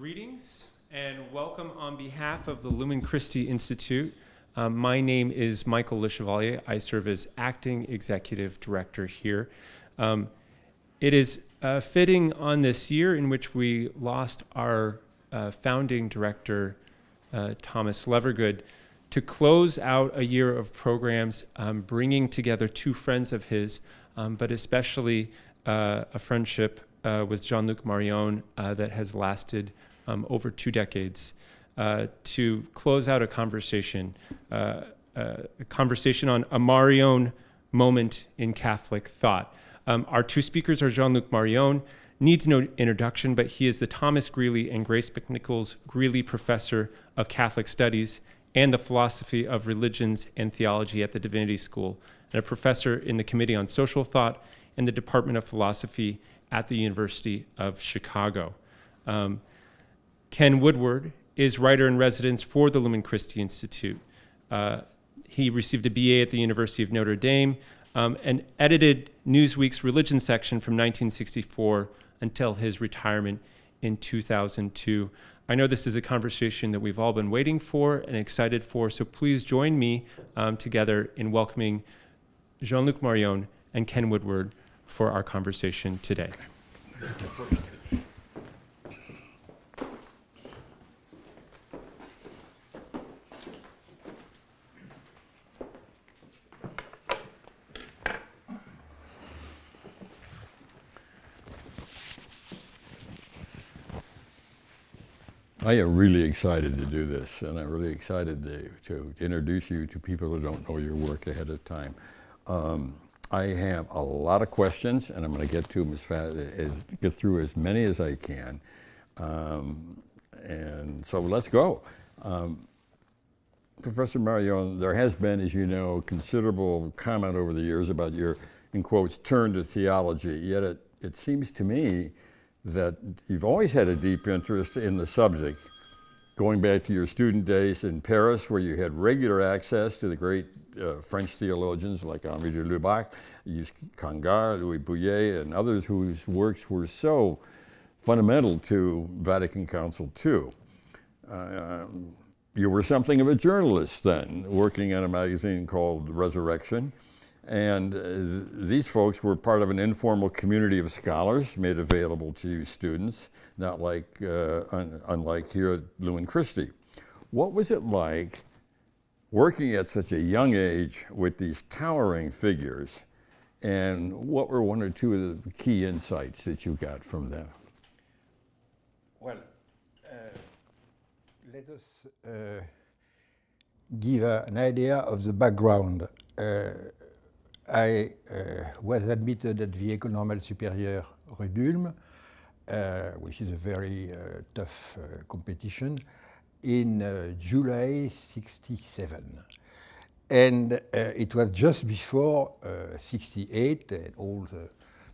Greetings and welcome on behalf of the Lumen Christi Institute. My name is Michael Le Chevalier. I serve as acting executive director here. It is fitting on this year in which we lost our founding director, Thomas Levergood, to close out a year of programs bringing together two friends of his, but especially a friendship with Jean-Luc Marion that has lasted over 2 decades, to close out a conversation on a Marion moment in Catholic thought. Our two speakers are Jean-Luc Marion, needs no introduction, but he is the Thomas Greeley and Grace McNichols Greeley Professor of Catholic Studies and the Philosophy of Religions and Theology at the Divinity School, and a professor in the Committee on Social Thought and the Department of Philosophy at the University of Chicago. Ken Woodward is writer-in-residence for the Lumen Christi Institute. He received a BA at the University of Notre Dame and edited Newsweek's religion section from 1964 until his retirement in 2002. I know this is a conversation that we've all been waiting for and excited for, so please join me together in welcoming Jean-Luc Marion and Ken Woodward for our conversation today. I am really excited to do this, and I'm really excited to introduce you to people who don't know your work ahead of time. I have a lot of questions, and I'm going to get to them get through as many as I can. And so let's go. Professor Marion, there has been, as you know, considerable comment over the years about your, in quotes, turn to theology, yet it seems to me that you've always had a deep interest in the subject, going back to your student days in Paris, where you had regular access to the great French theologians like Henri de Lubac, Yves Congar, Louis Bouillet, and others whose works were so fundamental to Vatican Council II. You were something of a journalist then, working in a magazine called Resurrection. And these folks were part of an informal community of scholars made available to you students, not like, unlike here at Lumen Christi. What was it like working at such a young age with these towering figures, and what were one or two of the key insights that you got from them? Well, let us give an idea of the background. I was admitted at the École Normale Supérieure Rue d'Ulm, which is a very tough competition, in July '67. And it was just before '68 and all the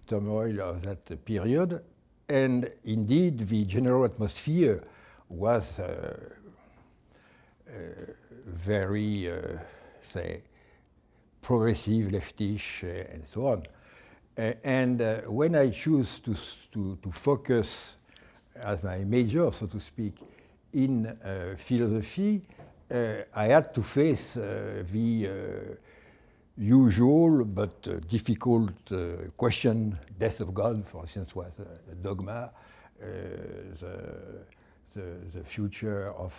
turmoil of that period. And indeed, the general atmosphere was very, say, progressive, leftish, and so on. And when I choose to focus as my major, so to speak, in philosophy, I had to face the usual but difficult question. Death of God, for instance, was a dogma. The future of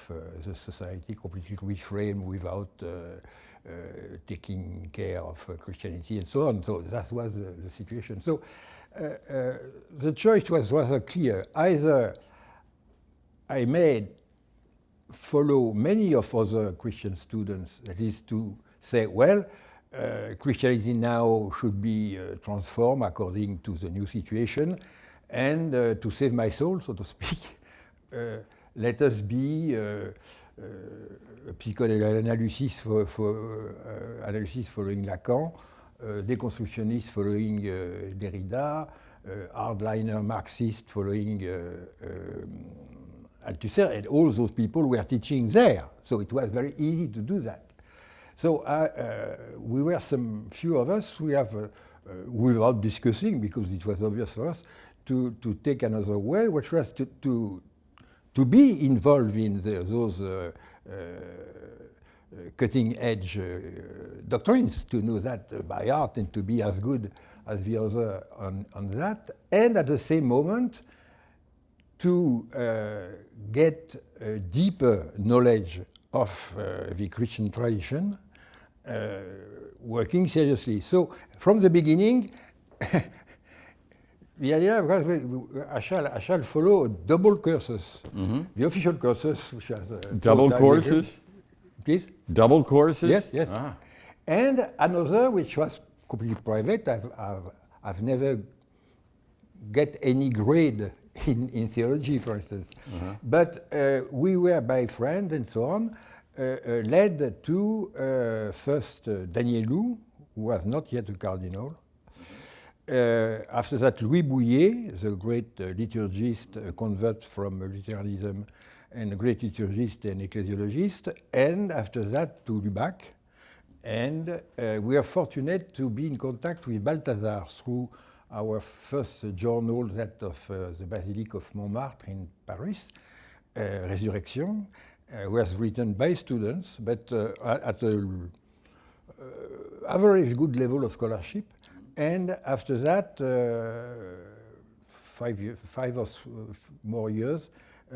the society completely reframed without taking care of Christianity and so on. So that was the situation. So the choice was rather clear. Either I may follow many of other Christian students, that is to say, well, Christianity now should be transformed according to the new situation, and to save my soul, so to speak, let us be psychoanalysis analysis following Lacan, deconstructionist following Derrida, hardliner Marxist following Althusser, and all those people were teaching there. So it was very easy to do that. So we were some few of us, we have, without discussing, because it was obvious for us, to take another way, which was to to be involved in those cutting-edge doctrines, to know that by heart and to be as good as the other on that, and at the same moment to get a deeper knowledge of the Christian tradition, working seriously. So from the beginning, the idea was I shall follow double courses. The official courses, which has double courses. Please. Double courses. Yes, yes. Ah. And another which was completely private. I've never get any grade in theology, for instance. But we were by friends and so on, led to first Danielou, who was not yet a cardinal. After that, Louis Bouillet, the great liturgist, convert from Lutheranism, and a great liturgist and ecclesiologist. And after that, to Lubac. And we are fortunate to be in contact with Balthazar through our first journal, that of the Basilique of Montmartre in Paris, Resurrection, was written by students, but at an average good level of scholarship. And after that, 5 or more years,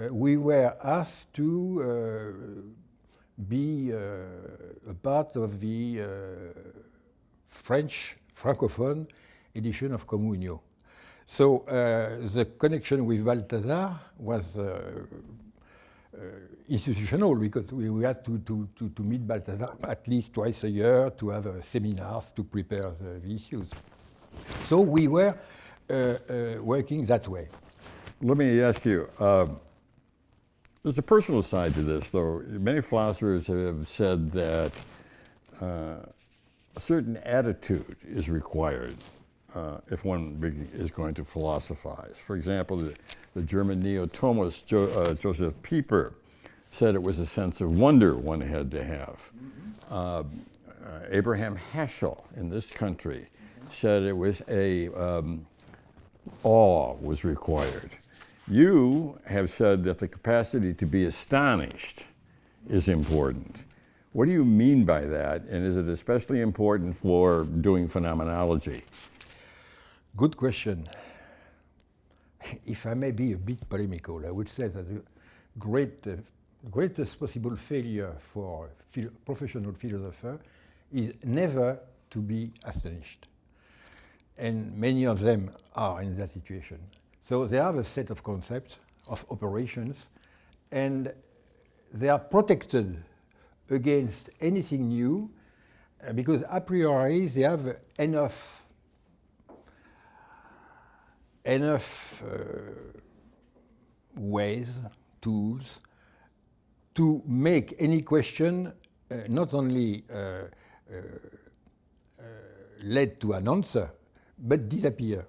we were asked to be a part of the French francophone edition of Communio. So the connection with Balthazar was institutional, because we had to meet Balthazar at least twice a year, to have seminars to prepare the issues. So we were working that way. Let me ask you, there's a personal side to this, though. Many philosophers have said that a certain attitude is required if one is going to philosophize. For example, the German neo-Thomist Joseph Pieper said it was a sense of wonder one had to have. Abraham Heschel in this country said it was awe was required. You have said that the capacity to be astonished is important. What do you mean by that, and is it especially important for doing phenomenology? Good question. If I may be a bit polemical, I would say that the greatest possible failure for a professional philosopher is never to be astonished. And many of them are in that situation. So they have a set of concepts, of operations, and they are protected against anything new because a priori they have enough ways, tools, to make any question not only led to an answer, but disappear.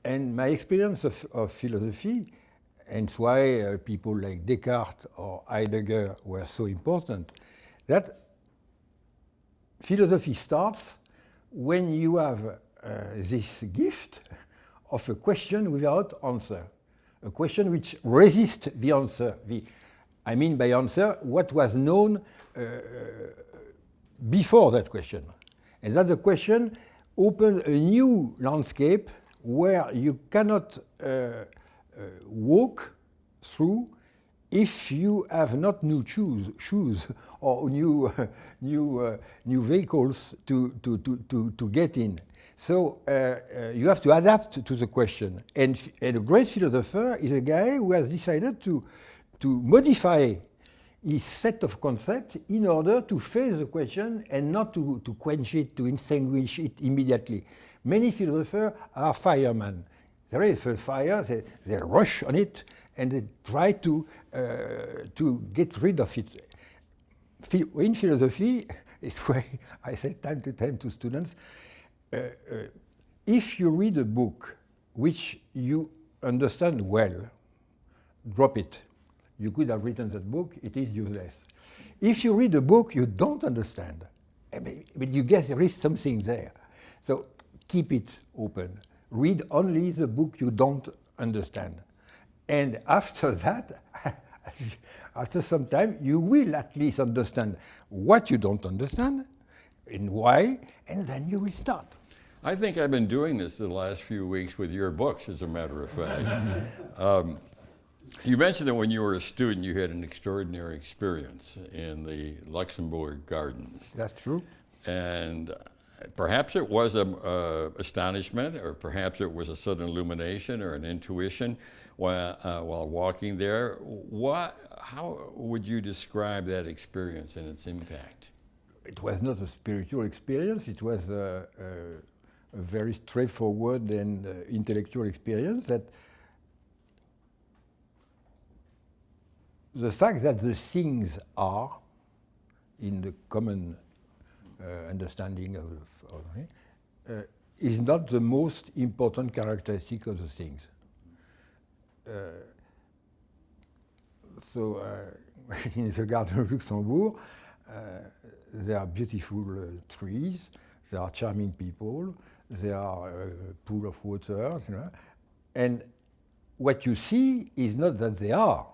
And my experience of philosophy, and it's why people like Descartes or Heidegger were so important, that philosophy starts when you have this gift of a question without answer, a question which resists the answer. I mean by answer, what was known before that question. And that the question opens a new landscape where you cannot walk through if you have not new shoes or new vehicles to get in. So you have to adapt to the question. And a great philosopher is a guy who has decided to modify his set of concepts in order to face the question and not to quench it, to extinguish it immediately. Many philosophers are firemen. There is a fire, they rush on it, and they try to get rid of it. In philosophy, it's why I say time to time to students, if you read a book which you understand well, drop it. You could have written that book, it is useless. If you read a book you don't understand, but you guess there is something there. So keep it open. Read only the book you don't understand. And after that, after some time, you will at least understand what you don't understand and why, and then you will start. I think I've been doing this the last few weeks with your books, as a matter of fact. You mentioned that when you were a student, you had an extraordinary experience in the Luxembourg Gardens. That's true. And perhaps it was astonishment, or perhaps it was a sudden illumination or an intuition while walking there. How would you describe that experience and its impact? It was not a spiritual experience. It was a very straightforward and intellectual experience. That the fact that the things are, in the common understanding of is not the most important characteristic of the things. So in the Garden of Luxembourg, there are beautiful trees, there are charming people, there are a pool of water, you know, and what you see is not that they are,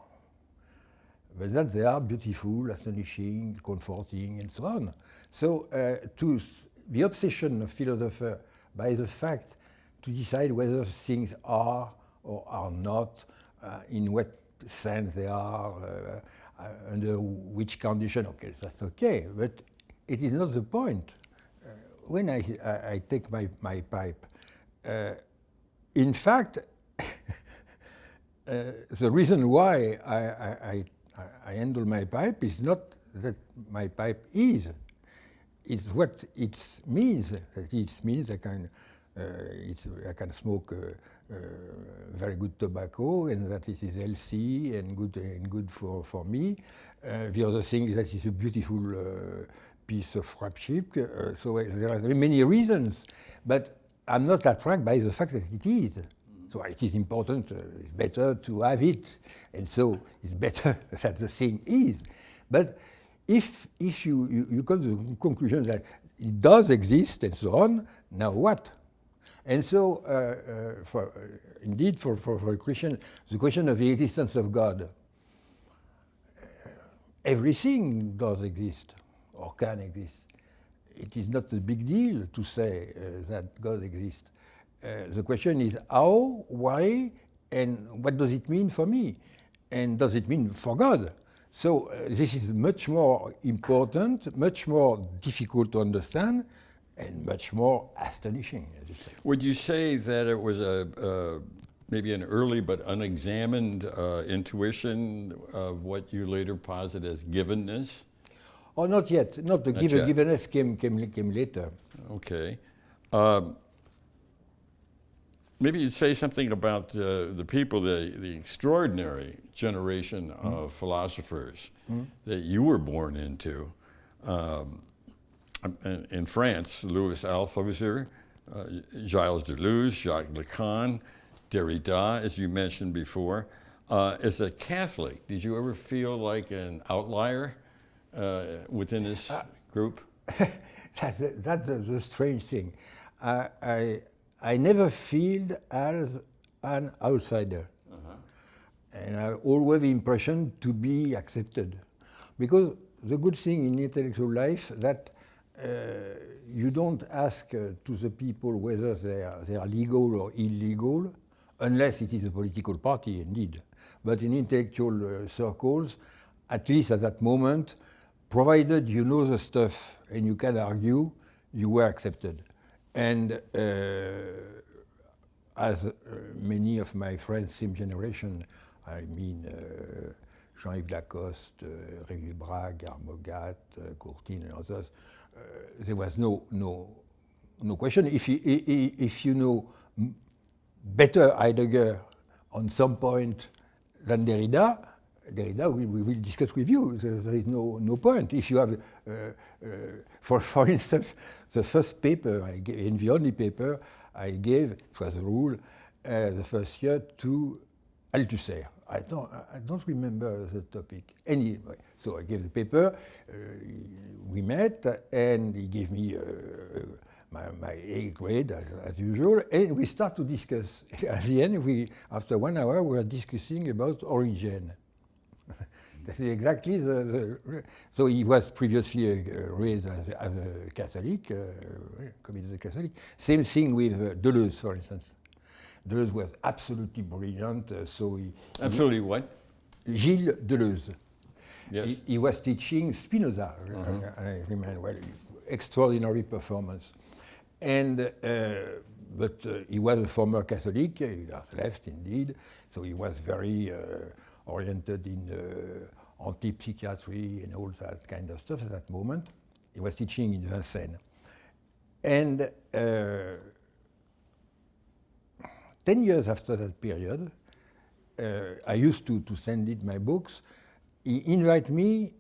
but that they are beautiful, astonishing, comforting, and so on. So the obsession of philosophers by the fact to decide whether things are or are not, in what sense they are, under which condition, okay, that's okay, but it is not the point. When I take my pipe, in fact, the reason why I handle my pipe is not that my pipe is. It's what it means. It means I can smoke very good tobacco, and that it is healthy and good for me. The other thing is that it's a beautiful piece of craftsmanship. So there are many reasons, but I'm not attracted by the fact that it is. So it is important, it's better to have it, and so it's better that the thing is. But if you come to the conclusion that it does exist and so on, now what? And so, indeed, for a Christian, the question of the existence of God, everything does exist or can exist. It is not a big deal to say that God exists. The question is how, why, and what does it mean for me? And does it mean for God? So this is much more important, much more difficult to understand, and much more astonishing, as you say. Would you say that it was maybe an early but unexamined intuition of what you later posit as givenness? Oh, not yet. Not the givenness came later. Okay. Maybe you'd say something about the people, the extraordinary generation of philosophers that you were born into. In France, Louis Althusser, Gilles Deleuze, Jacques Lacan, Derrida, as you mentioned before. As a Catholic, did you ever feel like an outlier within this group? That's the strange thing. I never feel as an outsider. And I always have the impression to be accepted. Because the good thing in intellectual life that you don't ask to the people whether they are legal or illegal, unless it is a political party, indeed. But in intellectual circles, at least at that moment, provided you know the stuff and you can argue, you were accepted. And as many of my friends, same generation, I mean Jean-Yves Lacoste, Rémy Brague, Armogat, Courtine, and others, there was no question. If you know better Heidegger on some point than Derrida, we will discuss with you. There is no point. If you have, for instance, the first paper I gave, and the only paper I gave, it was a rule, the first year to Althusser. I don't remember the topic anyway. So I gave the paper, we met, and he gave me my A grade as usual, and we start to discuss. At the end, after 1 hour, we were discussing about origin. This is exactly so he was previously raised as a Catholic, committed a Catholic. Same thing with Deleuze, for instance. Deleuze was absolutely brilliant, so he... Absolutely what? Gilles Deleuze. Yes. He was teaching Spinoza, I remember well, extraordinary performance. And, but he was a former Catholic, he has left indeed, so he was very oriented in anti-psychiatry and all that kind of stuff at that moment. He was teaching in Vincennes. And 10 years after that period, I used to send it my books. He invited me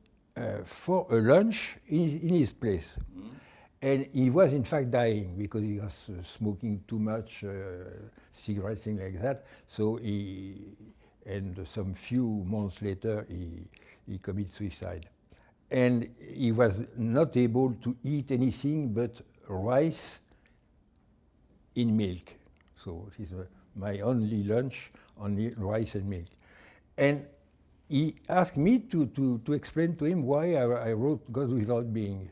for a lunch in his place. And he was in fact dying because he was smoking too much cigarettes, things like that. So and some few months later, he committed suicide. And he was not able to eat anything but rice in milk. So this is my only lunch, only rice and milk. And he asked me to explain to him why I wrote God Without Being.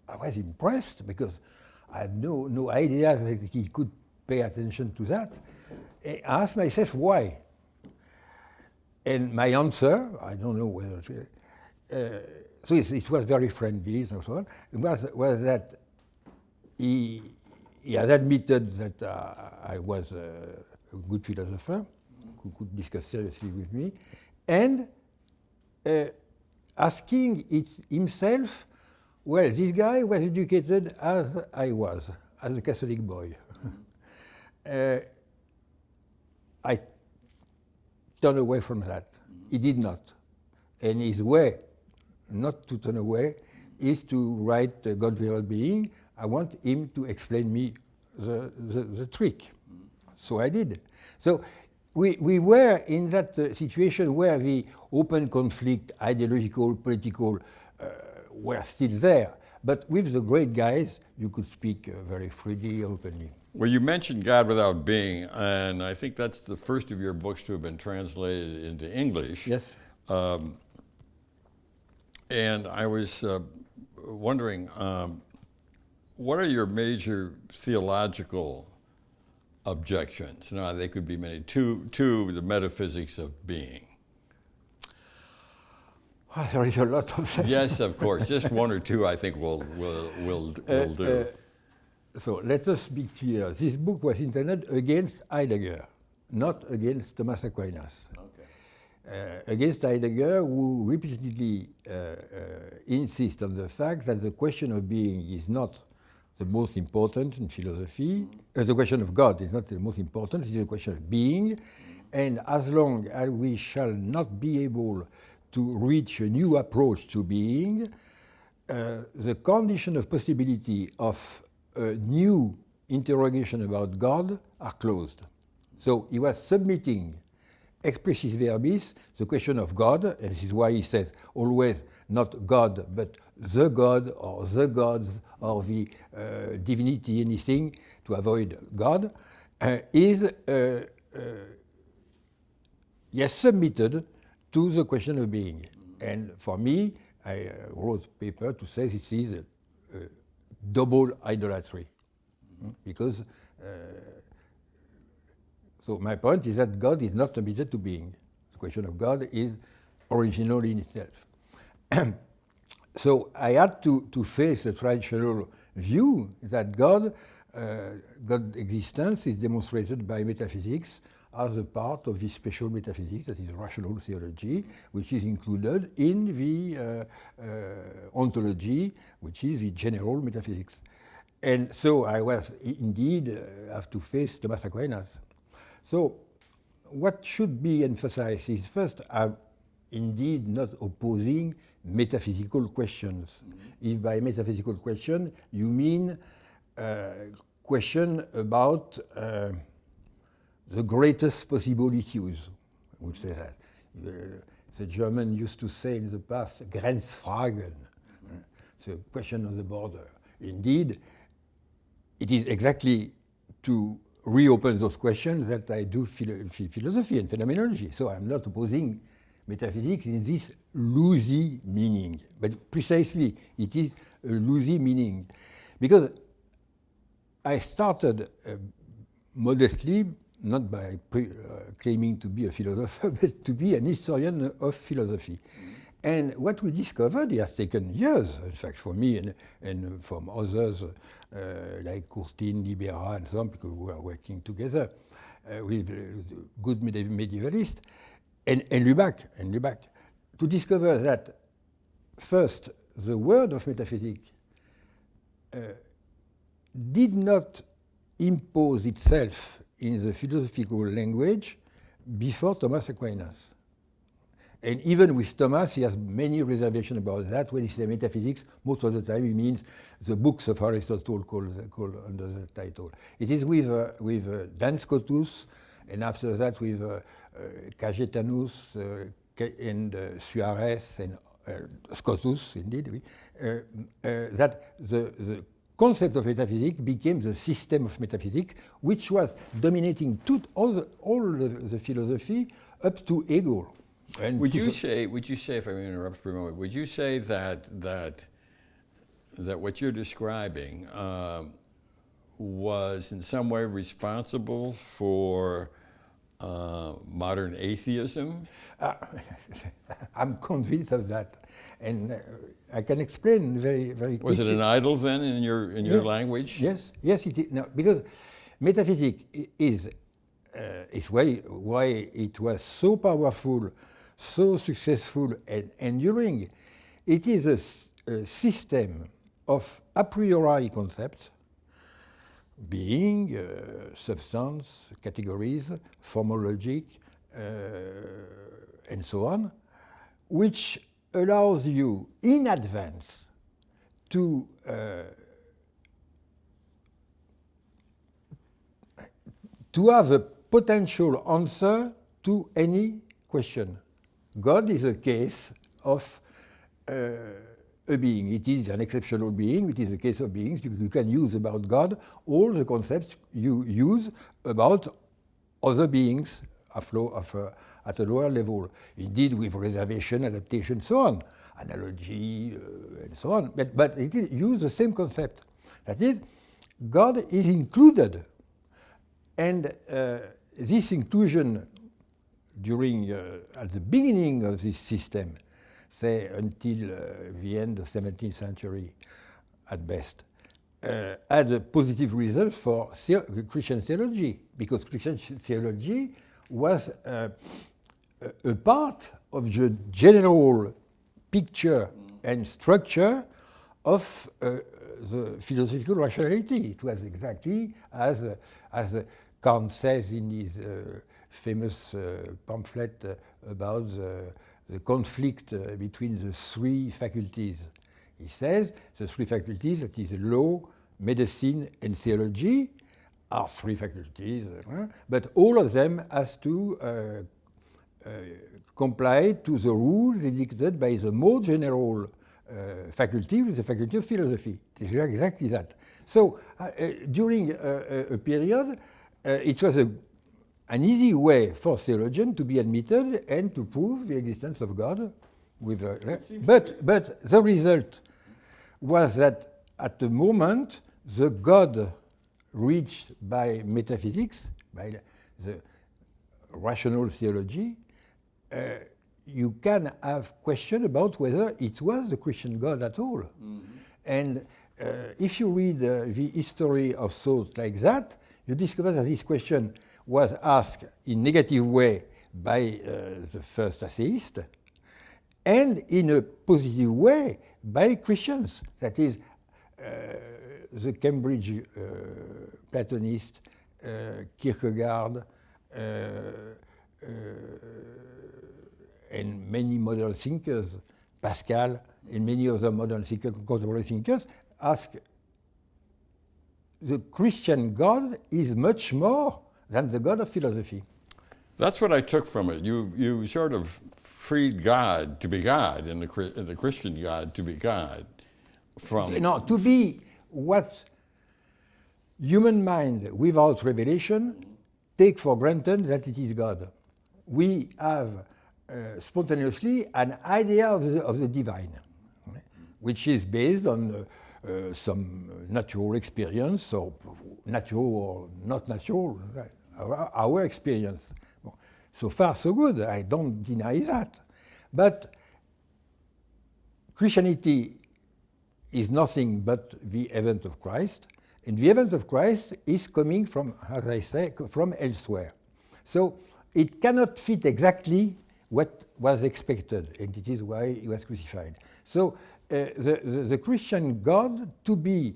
I was impressed because I had no idea that he could pay attention to that. I asked myself why. And my answer, I don't know whether, so it was very friendly and so on, was that he has admitted that I was a good philosopher who could discuss seriously with me, and asking himself, well, this guy was educated as I was, as a Catholic boy. I turned away from that. He did not. And his way not to turn away is to write God Without Being. I want him to explain me the trick. So I did. So we were in that situation where the open conflict, ideological, political, were still there. But with the great guys, you could speak very freely, openly. Well, you mentioned God Without Being, and I think that's the first of your books to have been translated into English. Yes. And I was wondering, what are your major theological objections? Now, they could be many. To the metaphysics of being. Oh, there is a lot of them. Yes, of course. Just one or two, I think, will do. So let us be clear. This book was intended against Heidegger, not against Thomas Aquinas. Okay. Against Heidegger, who repeatedly insists on the fact that the question of being is not the most important in philosophy. The question of God is not the most important, it is a question of being. And as long as we shall not be able to reach a new approach to being, the condition of possibility of a new interrogation about God are closed. So he was submitting expressis verbis the question of God, and this is why he says always not God, but the God or the gods or the divinity, anything, to avoid God, is yes, submitted to the question of being. And for me, I wrote a paper to say this is a double idolatry. Because, so my point is that God is not submitted to being. The question of God is original in itself. So I had to face the traditional view that God's existence is demonstrated by metaphysics as a part of the special metaphysics, that is rational theology, which is included in the ontology, which is the general metaphysics. And so I was indeed have to face Thomas Aquinas. So what should be emphasized is first, I'm indeed not opposing metaphysical questions. If by metaphysical question you mean question about the greatest possible issues, I would say that. The German used to say in the past, Grenzfragen, the question of the border. Indeed, it is exactly to reopen those questions that I do philosophy and phenomenology. So I'm not opposing metaphysics in this loosey meaning. But precisely, it is a loosey meaning. Because I started modestly, not by claiming to be a philosopher, but to be an historian of philosophy. And what we discovered, it has taken years, in fact, for me and from others like Courtine, Libera, and so on, because we were working together with good medievalists, and Lubac, to discover that first, the word of metaphysics did not impose itself in the philosophical language before Thomas Aquinas. And even with Thomas, he has many reservations about that. When he says metaphysics, most of the time he means the books of Aristotle called under the title. It is with Duns Scotus, and after that with Cajetanus and Suarez and Scotus, indeed, that the concept of metaphysics became the system of metaphysics, which was dominating all the philosophy up to Hegel. And would you say, if I may interrupt for a moment, would you say that what you're describing was in some way responsible for modern atheism? I'm convinced of that, and I can explain very quickly. Was it an idol then in your language? Yes, it is. No, because metaphysics is why it was so powerful, so successful and enduring. It is a system of a priori concepts, being, substance, categories, formal logic, and so on, which allows you in advance to have a potential answer to any question. God is a case of a being. It is an exceptional being. It is a case of beings. You can use about God all the concepts you use about other beings at a lower level. Indeed, with reservation, adaptation, so on, analogy, and so on. But it is use the same concept. That is, God is included, and this inclusion during at the beginning of this system, say until the end of the 17th century, at best, had a positive result for Christian theology, because Christian theology was a part of the general picture and structure of the philosophical rationality. It was exactly as Kant says in his famous pamphlet about the conflict between the three faculties. He says the three faculties, that is law, medicine, and theology, are three faculties, but all of them has to comply to the rules indicated by the more general faculty, the faculty of philosophy. It is exactly that. So during a period, it was an easy way for theologians to be admitted and to prove the existence of God. But the result was that at the moment, the God reached by metaphysics, by the rational theology, you can have question about whether it was the Christian God at all. Mm-hmm. And if you read the history of thought like that, you discover that this question was asked in negative way by the first atheist, and in a positive way by Christians. That is, the Cambridge Platonist, Kierkegaard, and many modern thinkers, Pascal, and many other modern thinkers, contemporary thinkers, ask, the Christian God is much more than the God of philosophy. That's what I took from it. You sort of freed God to be God, and the Christian God to be God. To be what human mind without revelation take for granted that it is God. We have spontaneously an idea of the divine, which is based on some natural experience, or natural or not natural, our experience. So far, so good. I don't deny that. But Christianity is nothing but the event of Christ, and the event of Christ is coming from, as I say, from elsewhere. So it cannot fit exactly what was expected, and it is why he was crucified. So the Christian God, to be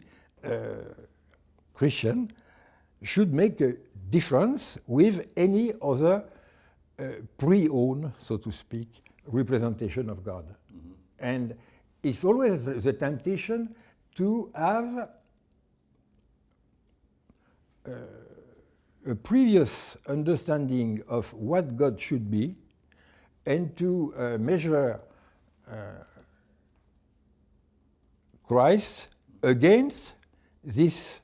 Christian, should make a difference with any other pre-owned, so to speak, representation of God. Mm-hmm. And it's always the temptation to have a previous understanding of what God should be, and to measure Christ against this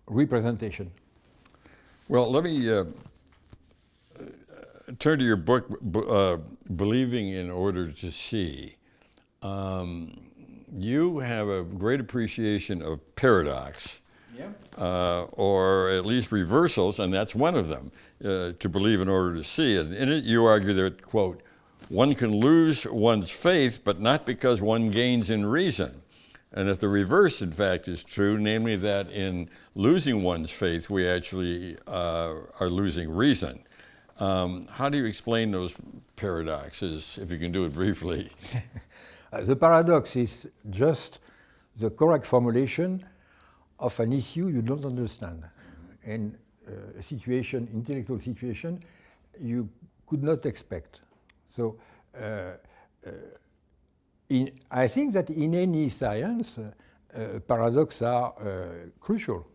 representation. Well, let me turn to your book, Believing in Order to See. You have a great appreciation of paradox, or at least reversals, and that's one of them, to believe in order to see. And in it, you argue that, quote, one can lose one's faith, but not because one gains in reason. And that the reverse, in fact, is true, namely that in losing one's faith, we actually are losing reason. How do you explain those paradoxes, if you can do it briefly? The paradox is just the correct formulation of an issue you don't understand. And a situation, intellectual situation, you could not expect. So I think that in any science, paradoxes are crucial.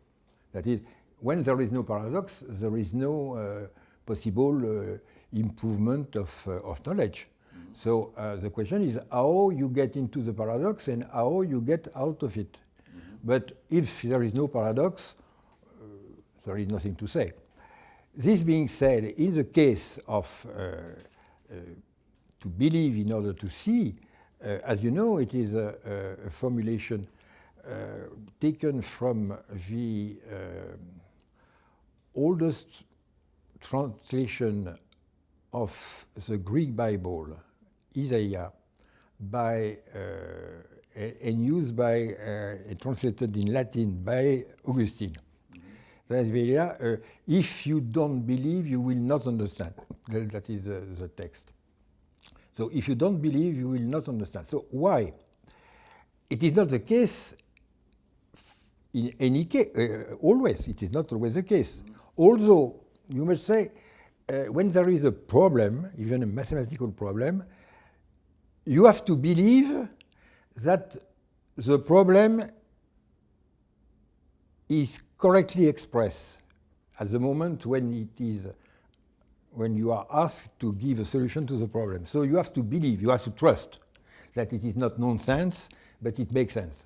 That is, when there is no paradox, there is no possible improvement of knowledge. Mm-hmm. So the question is how you get into the paradox and how you get out of it. Mm-hmm. But if there is no paradox, there is nothing to say. This being said, in the case of to believe in order to see, as you know, it is a formulation taken from the oldest translation of the Greek Bible, Isaiah, by and used by translated in Latin by Augustine. That is, if you don't believe, you will not understand. That is the text. So if you don't believe, you will not understand. So why? It is not the case in any case, always. It is not always the case. Although, you must say, when there is a problem, even a mathematical problem, you have to believe that the problem is correctly expressed at the moment when you are asked to give a solution to the problem. So you have to believe, you have to trust that it is not nonsense, but it makes sense.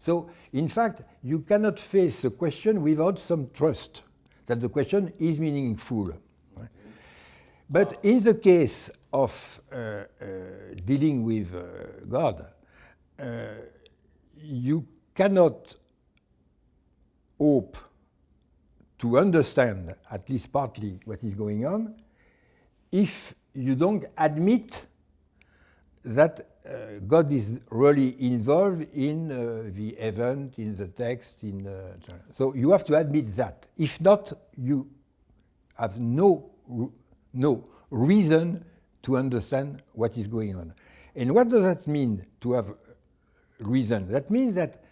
So in fact, you cannot face a question without some trust that the question is meaningful. Right? But in the case of dealing with God, you cannot hope to understand, at least partly, what is going on, if you don't admit that God is really involved in the event, in the text, so you have to admit that. If not, you have no reason to understand what is going on. And what does that mean, to have reason? That means that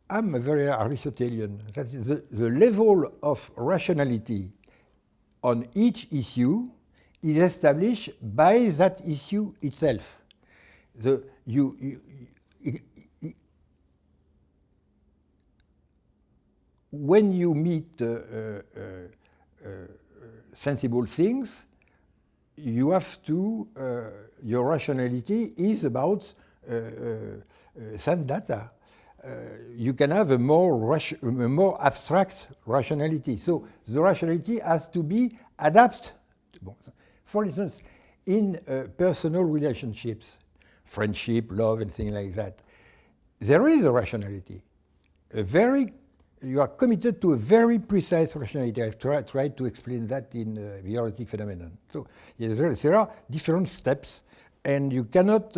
I'm a very Aristotelian. That is the level of rationality on each issue is established by that issue itself. When you meet sensible things, you have to, your rationality is about some data. you can have a more abstract rationality. So the rationality has to be adapted. For instance, in personal relationships, friendship, love, and things like that, there is a rationality. You are committed to a very precise rationality. I've tried to explain that in the erotic phenomenon. So yes, there are different steps, and you cannot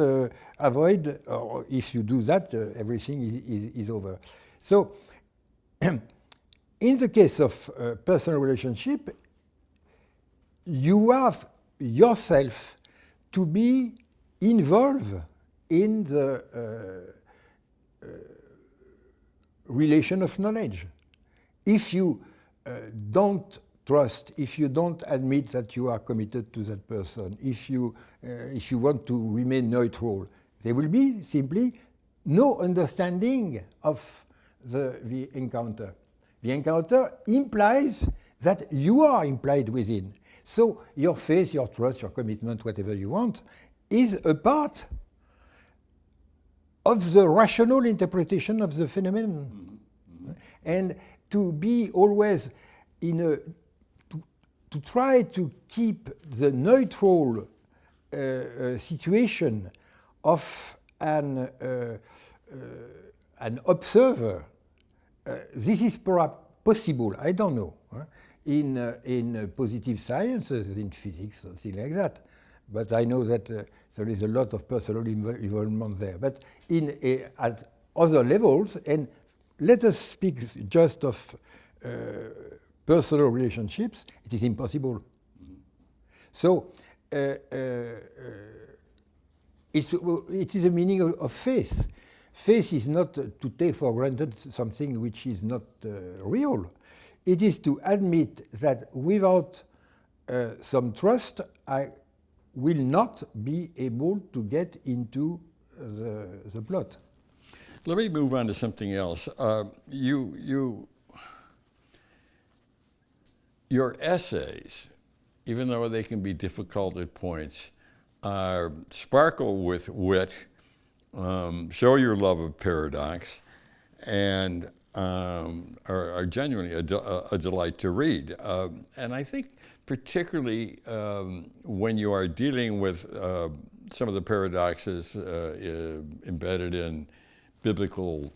avoid, or if you do that, everything is over. So in the case of personal relationship, you have yourself to be involved in the relation of knowledge. If you don't trust, if you don't admit that you are committed to that person, if you want to remain neutral, there will be simply no understanding of the encounter. The encounter implies that you are implied within. So your faith, your trust, your commitment, whatever you want, is a part of the rational interpretation of the phenomenon. Mm-hmm. And to be always to try to keep the neutral situation of an observer, this is perhaps possible, I don't know, in positive sciences, in physics, something like that. But I know that there is a lot of personal involvement there. But at other levels, and let us speak just of personal relationships, it is impossible. Mm-hmm. So it is the meaning of faith. Faith is not to take for granted something which is not real. It is to admit that without some trust, I will not be able to get into the plot. Let me move on to something else. Your essays, even though they can be difficult at points, sparkle with wit, show your love of paradox, and are genuinely a delight to read. And I think particularly when you are dealing with some of the paradoxes embedded in biblical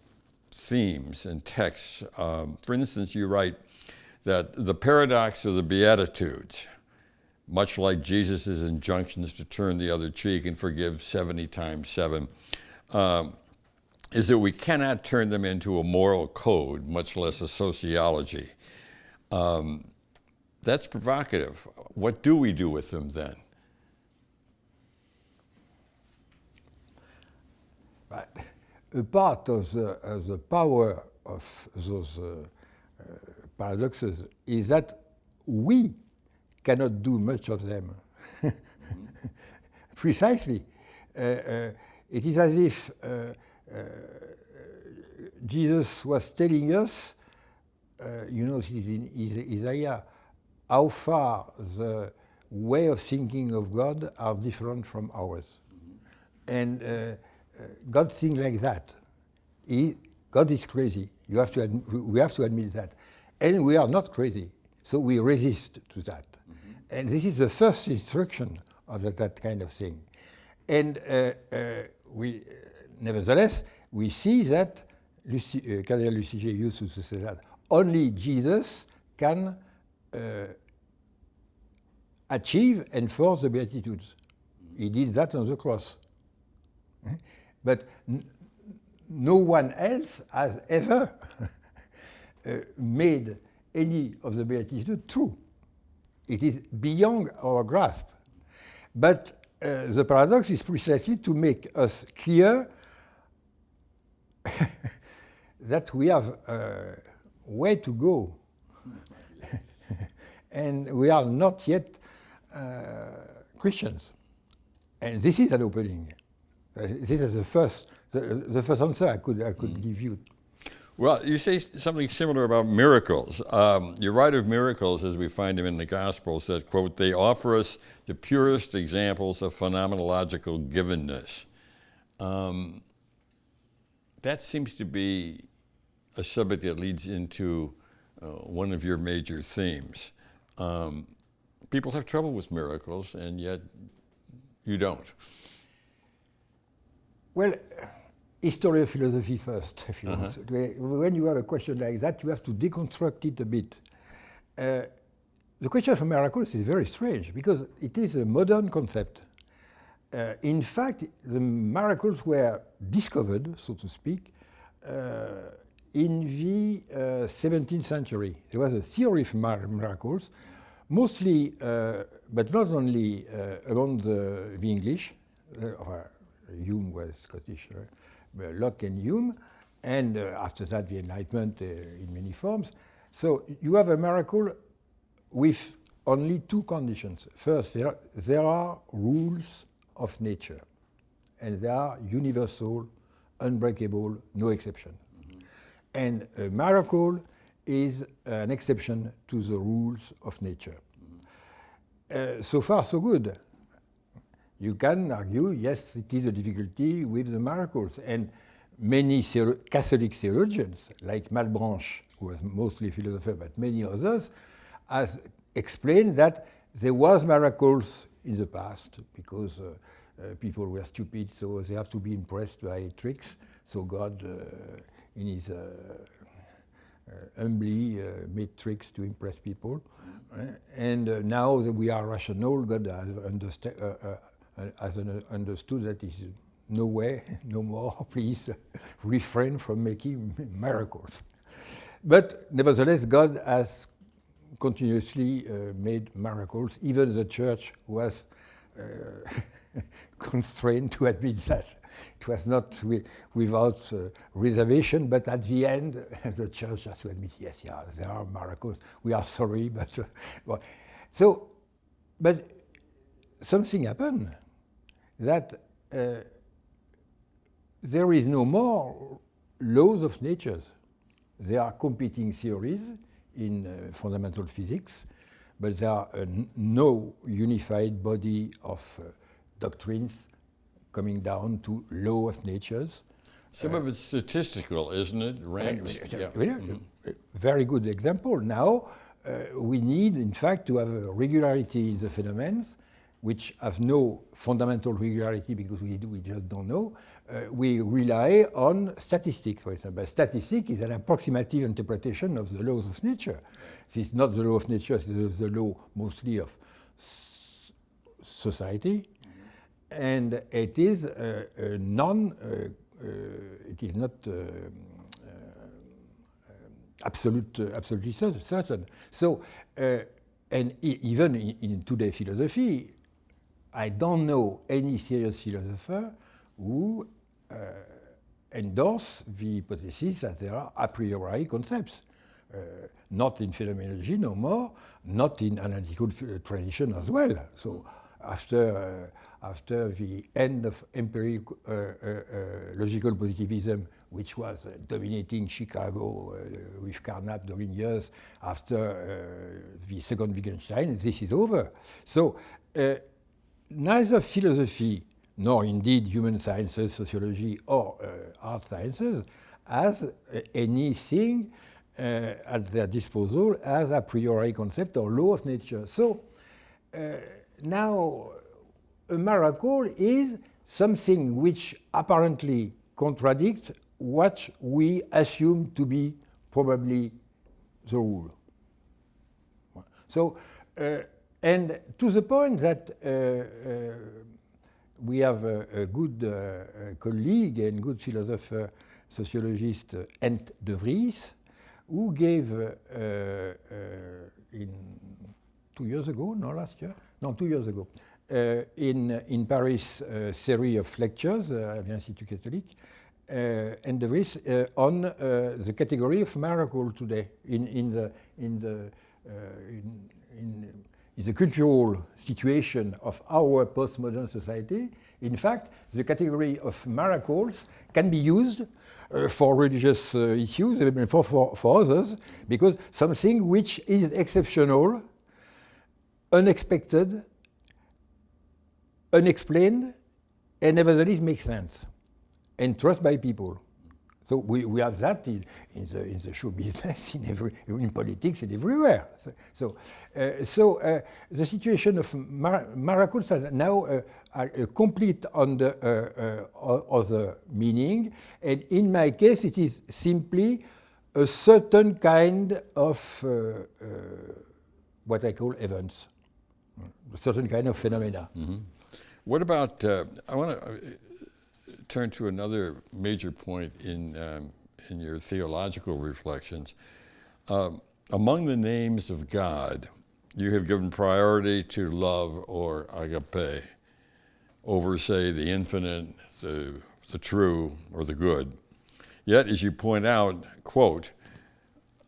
themes and texts. For instance, you write that the paradox of the Beatitudes, much like Jesus' injunctions to turn the other cheek and forgive 70 times 7, is that we cannot turn them into a moral code, much less a sociology. That's provocative. What do we do with them then? But a part of the power of those paradoxes is that we cannot do much of them. Precisely. It is as if Jesus was telling us, it is in Isaiah, how far the way of thinking of God are different from ours. Mm-hmm. And God thinks like that. God is crazy. We have to admit that. And we are not crazy. So we resist to that. Mm-hmm. And this is the first instruction of that kind of thing. And nevertheless, we see that, Cardinal Luciger used to say that, only Jesus can achieve and force the Beatitudes. He did that on the cross. But no one else has ever made any of the Beatitudes true. It is beyond our grasp. But the paradox is precisely to make us clear that we have a way to go. And we are not yet Christians. And this is an opening. This is the first answer I could give you. Well, you say something similar about miracles. You write of miracles as we find them in the Gospels that, quote, they offer us the purest examples of phenomenological givenness. that seems to be a subject that leads into one of your major themes. People have trouble with miracles, and yet you don't. Well, history of philosophy first, if you want. When you have a question like that, you have to deconstruct it a bit. The question of miracles is very strange because it is a modern concept. In fact, the miracles were discovered, so to speak, in the 17th century. There was a theory of miracles, mostly, but not only around the English. Hume was Scottish, Locke and Hume, and after that the Enlightenment in many forms. So you have a miracle with only two conditions. First, there are rules of nature, and they are universal, unbreakable, no exception. And a miracle is an exception to the rules of nature. So far, so good. You can argue, yes, it is a difficulty with the miracles. And many Catholic theologians, like Malebranche, who was mostly a philosopher, but many others, has explained that there was miracles in the past because people were stupid, so they have to be impressed by tricks. So God, in his humbly, made tricks to impress people. And now that we are rational, God has understood that is no way, no more, please refrain from making miracles. But nevertheless, God has continuously made miracles. Even the church was constrained to admit that. It was not without reservation, but at the end, the church has to admit, yes, yeah, there are miracles. We are sorry, but well. So, but something happened that there is no more laws of nature. There are competing theories in fundamental physics, but there are no unified body of doctrines coming down to law of natures. Some of it's statistical, isn't it? Very good example. Now, we need, in fact, to have a regularity in the phenomena, which have no fundamental regularity because we just don't know. We rely on statistics, for example. Statistics is an approximative interpretation of the laws of nature. This is not the law of nature, it is the law mostly of society. And it is it is not absolutely certain. So, and even in today's philosophy, I don't know any serious philosopher who endorse the hypothesis that there are a priori concepts. Not in phenomenology no more, not in analytical tradition as well. So after the end of empirical logical positivism, which was dominating Chicago with Carnap during years, after the second Wittgenstein, this is over. So neither philosophy nor indeed human sciences, sociology, or art sciences has anything at their disposal as a priori concept or law of nature. So now a miracle is something which apparently contradicts what we assume to be probably the rule. So, and to the point that we have a good colleague and good philosopher, sociologist, Ent de Vries, who gave in 2 years ago, no, last year? No, 2 years ago, in Paris, a series of lectures at the Institut Catholique, and de Vries on the category of miracle today in the cultural situation of our postmodern society. In fact, the category of miracles can be used for religious issues, for others, because something which is exceptional, unexpected, unexplained, and nevertheless makes sense and trusted by people. So we have that in the show business, in politics, and everywhere. So the situation of miracles are now complete on the other meaning, and in my case, it is simply a certain kind of what I call events, a certain kind of phenomena. Mm-hmm. What about? I want to turn to another major point in your theological reflections. Among the names of God, you have given priority to love, or agape, over, say, the infinite, the true, or the good. Yet, as you point out, quote,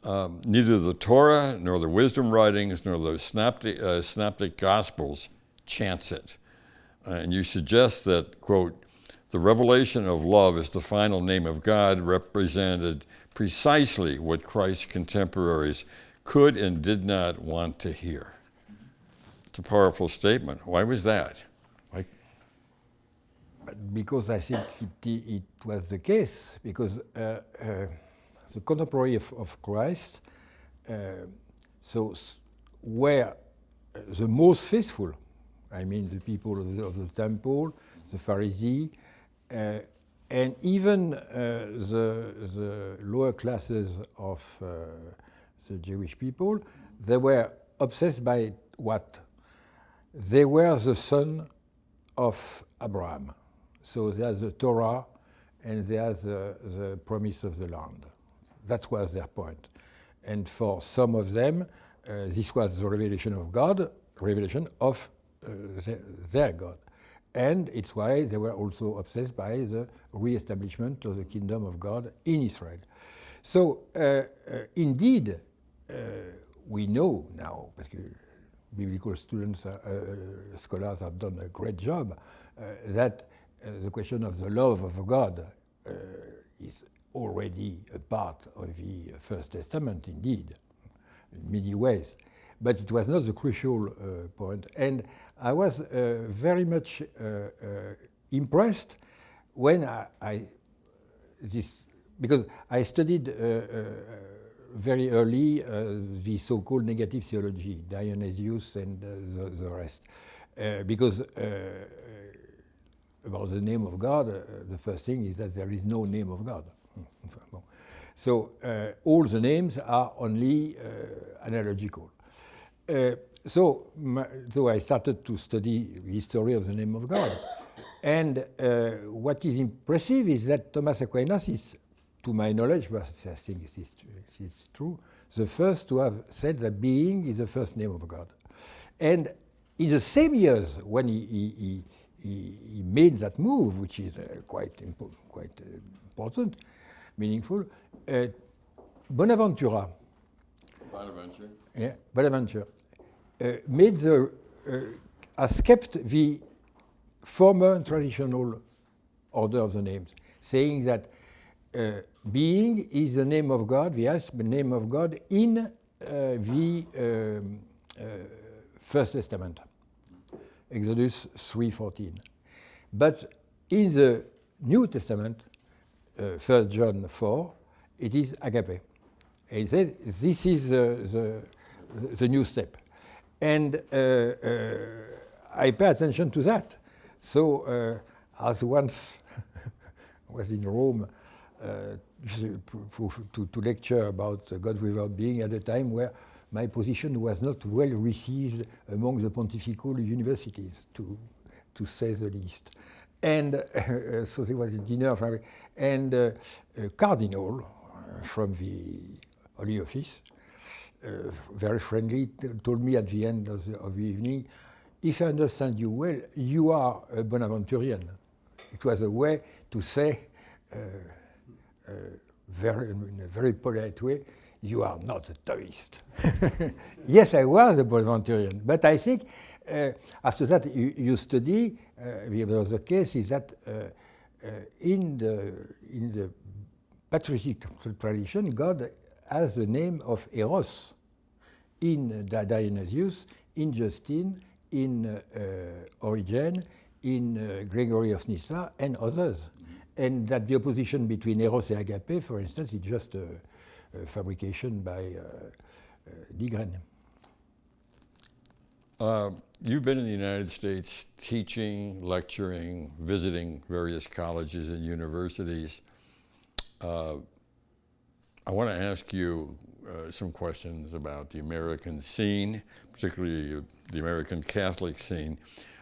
neither the Torah, nor the wisdom writings, nor the synoptic gospels chance it. And you suggest that, quote, the revelation of love as the final name of God represented precisely what Christ's contemporaries could and did not want to hear. It's a powerful statement. Why was that? Because I think it was the case, because the contemporary of Christ were the most faithful. I mean, the people of the temple, the Pharisees, and even the lower classes of the Jewish people. They were obsessed by what? They were the son of Abraham. So there's the Torah and there's the promise of the land. That was their point. And for some of them, this was the revelation of God, revelation of their God. And it's why they were also obsessed by the re-establishment of the kingdom of God in Israel. So indeed, we know now, because biblical students, scholars have done a great job, that the question of the love of God is already a part of the First Testament, indeed, in many ways. But it was not the crucial point. And I was very much impressed when because I studied very early the so-called negative theology, Dionysius and the rest. Because about the name of God, the first thing is that there is no name of God. So all the names are only analogical. So I started to study the history of the name of God. And what is impressive is that Thomas Aquinas is, to my knowledge, but I think it is true, the first to have said that being is the first name of God. And in the same years when he made that move, which is quite important, meaningful, Bonaventure, made has kept the former traditional order of the names, saying that being is the name of God, the name of God in the First Testament, Exodus 3:14. But in the New Testament, 1 John 4, it is agape. And it says this is the new step. And I pay attention to that. So as once I was in Rome to lecture about God without being at a time where my position was not well received among the pontifical universities, to say the least. And so there was a dinner, and a cardinal from the Holy Office, very friendly, told me at the end of the evening, if I understand you well, you are a Bonaventurean. It was a way to say, in a very polite way, you are not a Taoist. Yes, I was a Bonaventurean, but I think after that you study, the other case is that in the patristic tradition, God has the name of Eros in Dionysius, in Justin, in Origen, in Gregory of Nyssa, and others. and that the opposition between eros and agape, for instance, is just a fabrication by Nigren. You've been in the United States teaching, lecturing, visiting various colleges and universities. I want to ask you some questions about the American scene, particularly the American Catholic scene.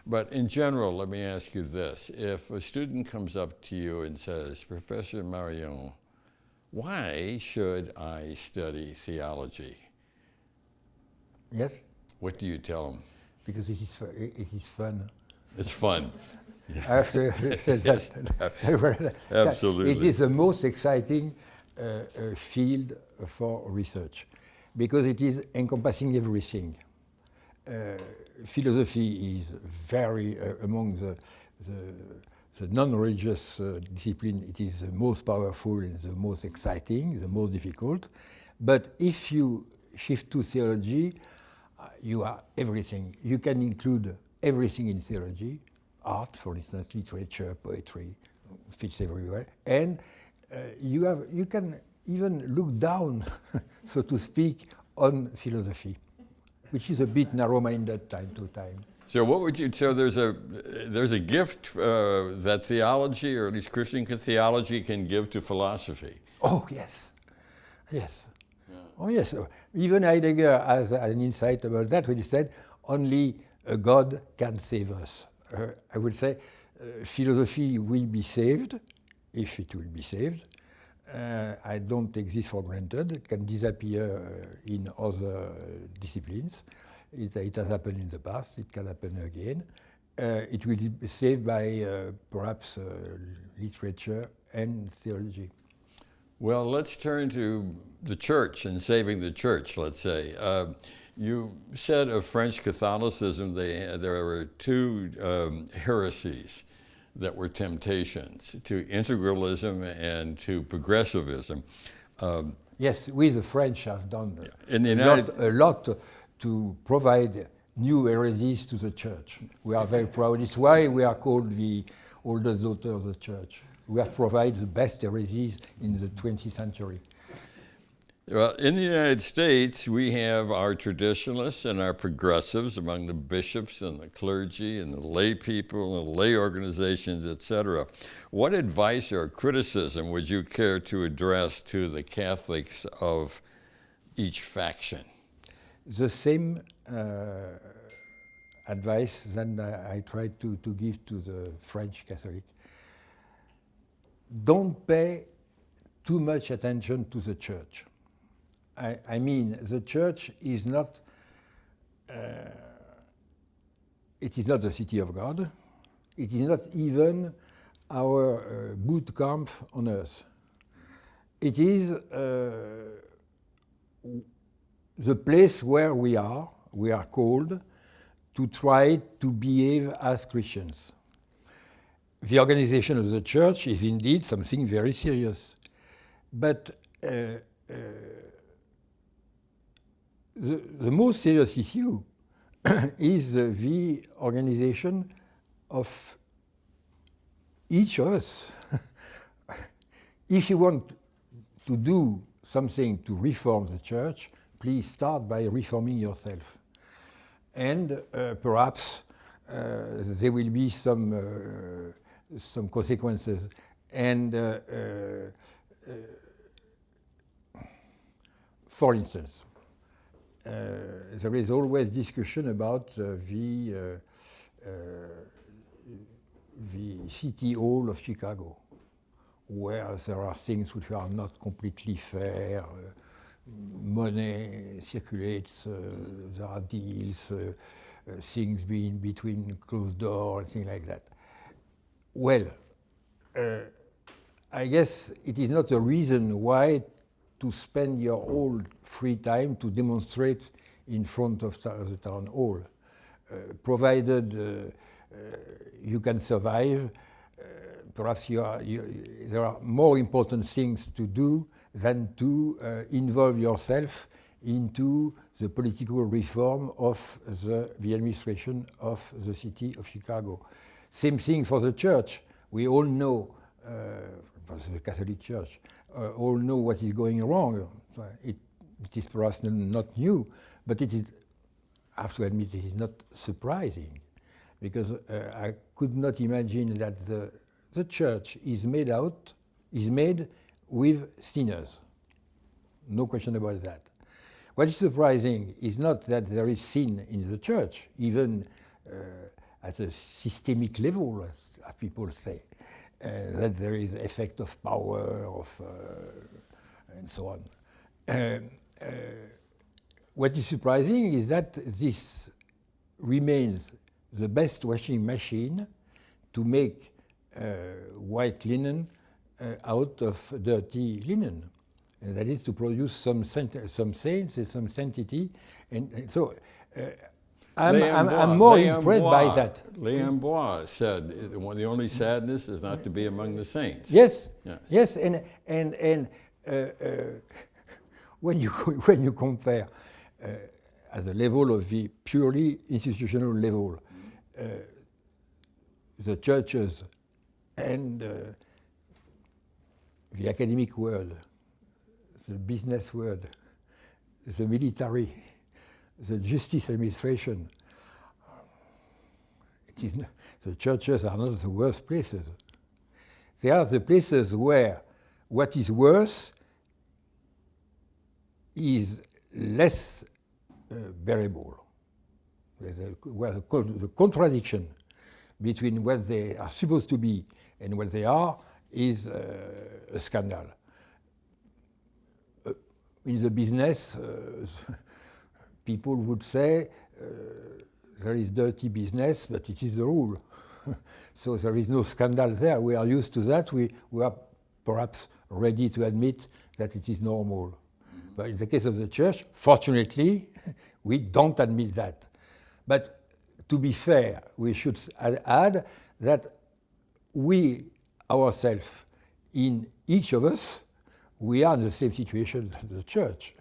But in general, let me ask you this. If a student comes up to you and says, Professor Marion, why should I study theology? Yes? What do you tell them? Because it is fun. It's fun. I have to say that. Absolutely. It is the most exciting field for research because it is encompassing everything. Philosophy is very, among the non-religious discipline, it is the most powerful and the most exciting, the most difficult. But if you shift to theology, you are everything. You can include everything in theology, art, for instance, literature, poetry, fits everywhere. And you can even look down, so to speak, on philosophy, which is a bit narrow-minded time to time. So what would you, so there's a gift that theology, or at least Christian theology, can give to philosophy. Oh, yes. Yes. Yeah. Oh, yes. Even Heidegger has an insight about that when he said, only a God can save us. I would say philosophy will be saved, if it will be saved. I don't take this for granted. It can disappear in other disciplines. It has happened in the past. It can happen again. It will be saved by perhaps literature and theology. Well, let's turn to the church and saving the church, let's say. You said of French Catholicism there were two heresies that were temptations, to integralism and to progressivism. Yes, we the French have done a lot to provide new heresies to the church. We are very proud. It's why we are called the oldest daughter of the church. We have provided the best heresies in the 20th century. Well, in the United States, we have our traditionalists and our progressives among the bishops and the clergy and the lay people and the lay organizations, etc. What advice or criticism would you care to address to the Catholics of each faction? The same advice that I tried to give to the French Catholic. Don't pay too much attention to the church. I mean, the church is not, it is not the city of God. It is not even our boot camp on earth. It is the place where we are called to try to behave as Christians. The organization of the church is indeed something very serious. But the most serious issue is the organization of each of us. If you want to do something to reform the church, please start by reforming yourself. And perhaps there will be some consequences. And for instance, there is always discussion about the City Hall of Chicago, where there are things which are not completely fair. Money circulates, there are deals, things being between closed doors, and things like that. Well, I guess it is not a reason why to spend your whole free time to demonstrate in front of the town hall. Provided you can survive, perhaps there are more important things to do than to involve yourself into the political reform of the administration of the city of Chicago. Same thing for the church. We all know the Catholic Church, all know what is going wrong. So it is perhaps not new, but it is, I have to admit, it is not surprising, because I could not imagine that the Church is made with sinners. No question about that. What is surprising is not that there is sin in the Church, even at a systemic level, as people say, that there is effect of power, and so on. What is surprising is that this remains the best washing machine to make white linen out of dirty linen. And that is to produce some saints and some sanctity. And so I'm more impressed by that. L'Amboise said, the only sadness is not to be among the saints. Yes, yes, and when you compare at the level of the purely institutional level, the churches and the academic world, the business world, the military, the justice administration, the churches are not the worst places. They are the places where what is worse is less bearable. Where the contradiction between what they are supposed to be and what they are is a scandal. In the business, people would say there is dirty business, but it is the rule. So there is no scandal there. We are used to that. We are perhaps ready to admit that it is normal. But in the case of the church, fortunately, we don't admit that. But to be fair, we should add that we ourselves, in each of us, we are in the same situation as the church,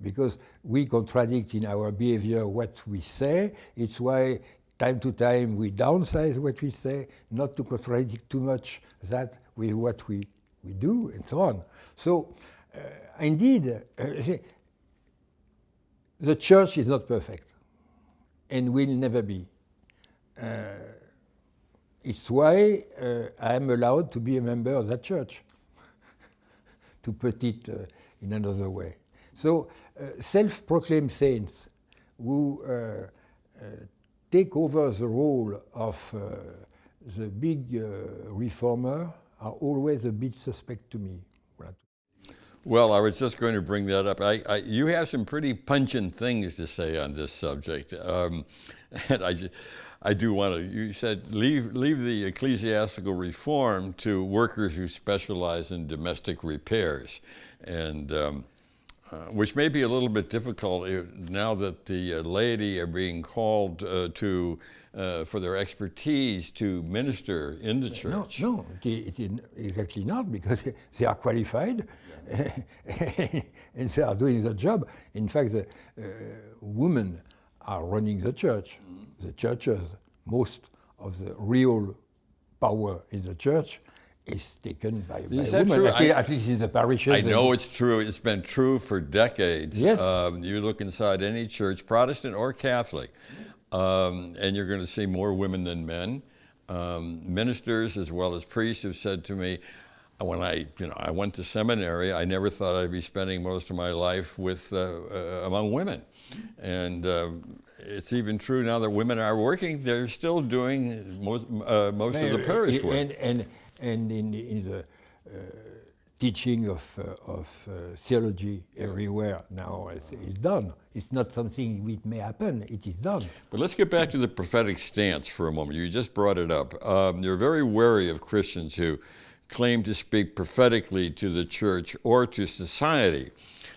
because we contradict in our behavior what we say. It's why time to time we downsize what we say, not to contradict too much that with what we do, and so on. So indeed, the church is not perfect and will never be. It's why I am allowed to be a member of that church, to put it in another way. So self-proclaimed saints who take over the role of the big reformer are always a bit suspect to me. Well, I was just going to bring that up. You have some pretty pungent things to say on this subject. And I do want to, you said leave the ecclesiastical reform to workers who specialize in domestic repairs, and which may be a little bit difficult now that the laity are being called for their expertise to minister in the church. No, it is exactly not, because they are qualified and they are doing the job. In fact, the women are running the church. The churches, most of the real power in the church is taken by women, at least in the parishes. I know it's true. It's been true for decades. Yes. You look inside any church, Protestant or Catholic, and you're going to see more women than men. Ministers as well as priests have said to me, when I went to seminary, I never thought I'd be spending most of my life with among women, and it's even true now that women are working. They're still doing most of the parish work. And in the teaching of theology everywhere now is done. It's not something which may happen, it is done. But let's get back to the prophetic stance for a moment. You just brought it up. You're very wary of Christians who claim to speak prophetically to the church or to society.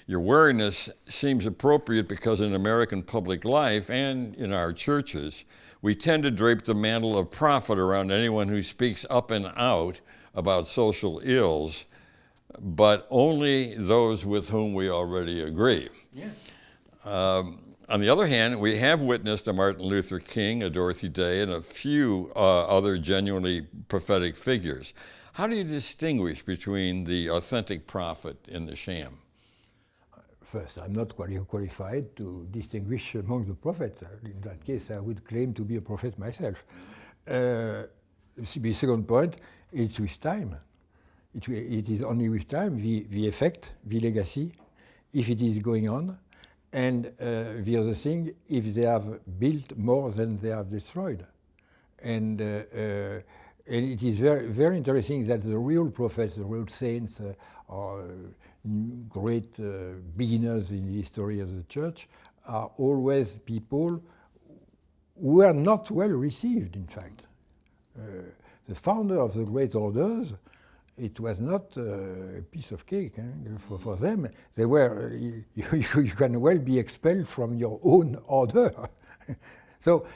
Your wariness seems appropriate because in American public life and in our churches, we tend to drape the mantle of prophet around anyone who speaks up and out about social ills, but only those with whom we already agree. Yeah. On the other hand, we have witnessed a Martin Luther King, a Dorothy Day, and a few other genuinely prophetic figures. How do you distinguish between the authentic prophet and the sham? First, I'm not qualified to distinguish among the prophets. In that case, I would claim to be a prophet myself. The second point, it's with time. It is only with time, the effect, the legacy, if it is going on, and the other thing, if they have built more than they have destroyed. And it is very, very interesting that the real prophets, the real saints, are great beginners in the history of the church, are always people who are not well received, in fact. The founder of the great orders, it was not a piece of cake for them. They were, you can well be expelled from your own order. So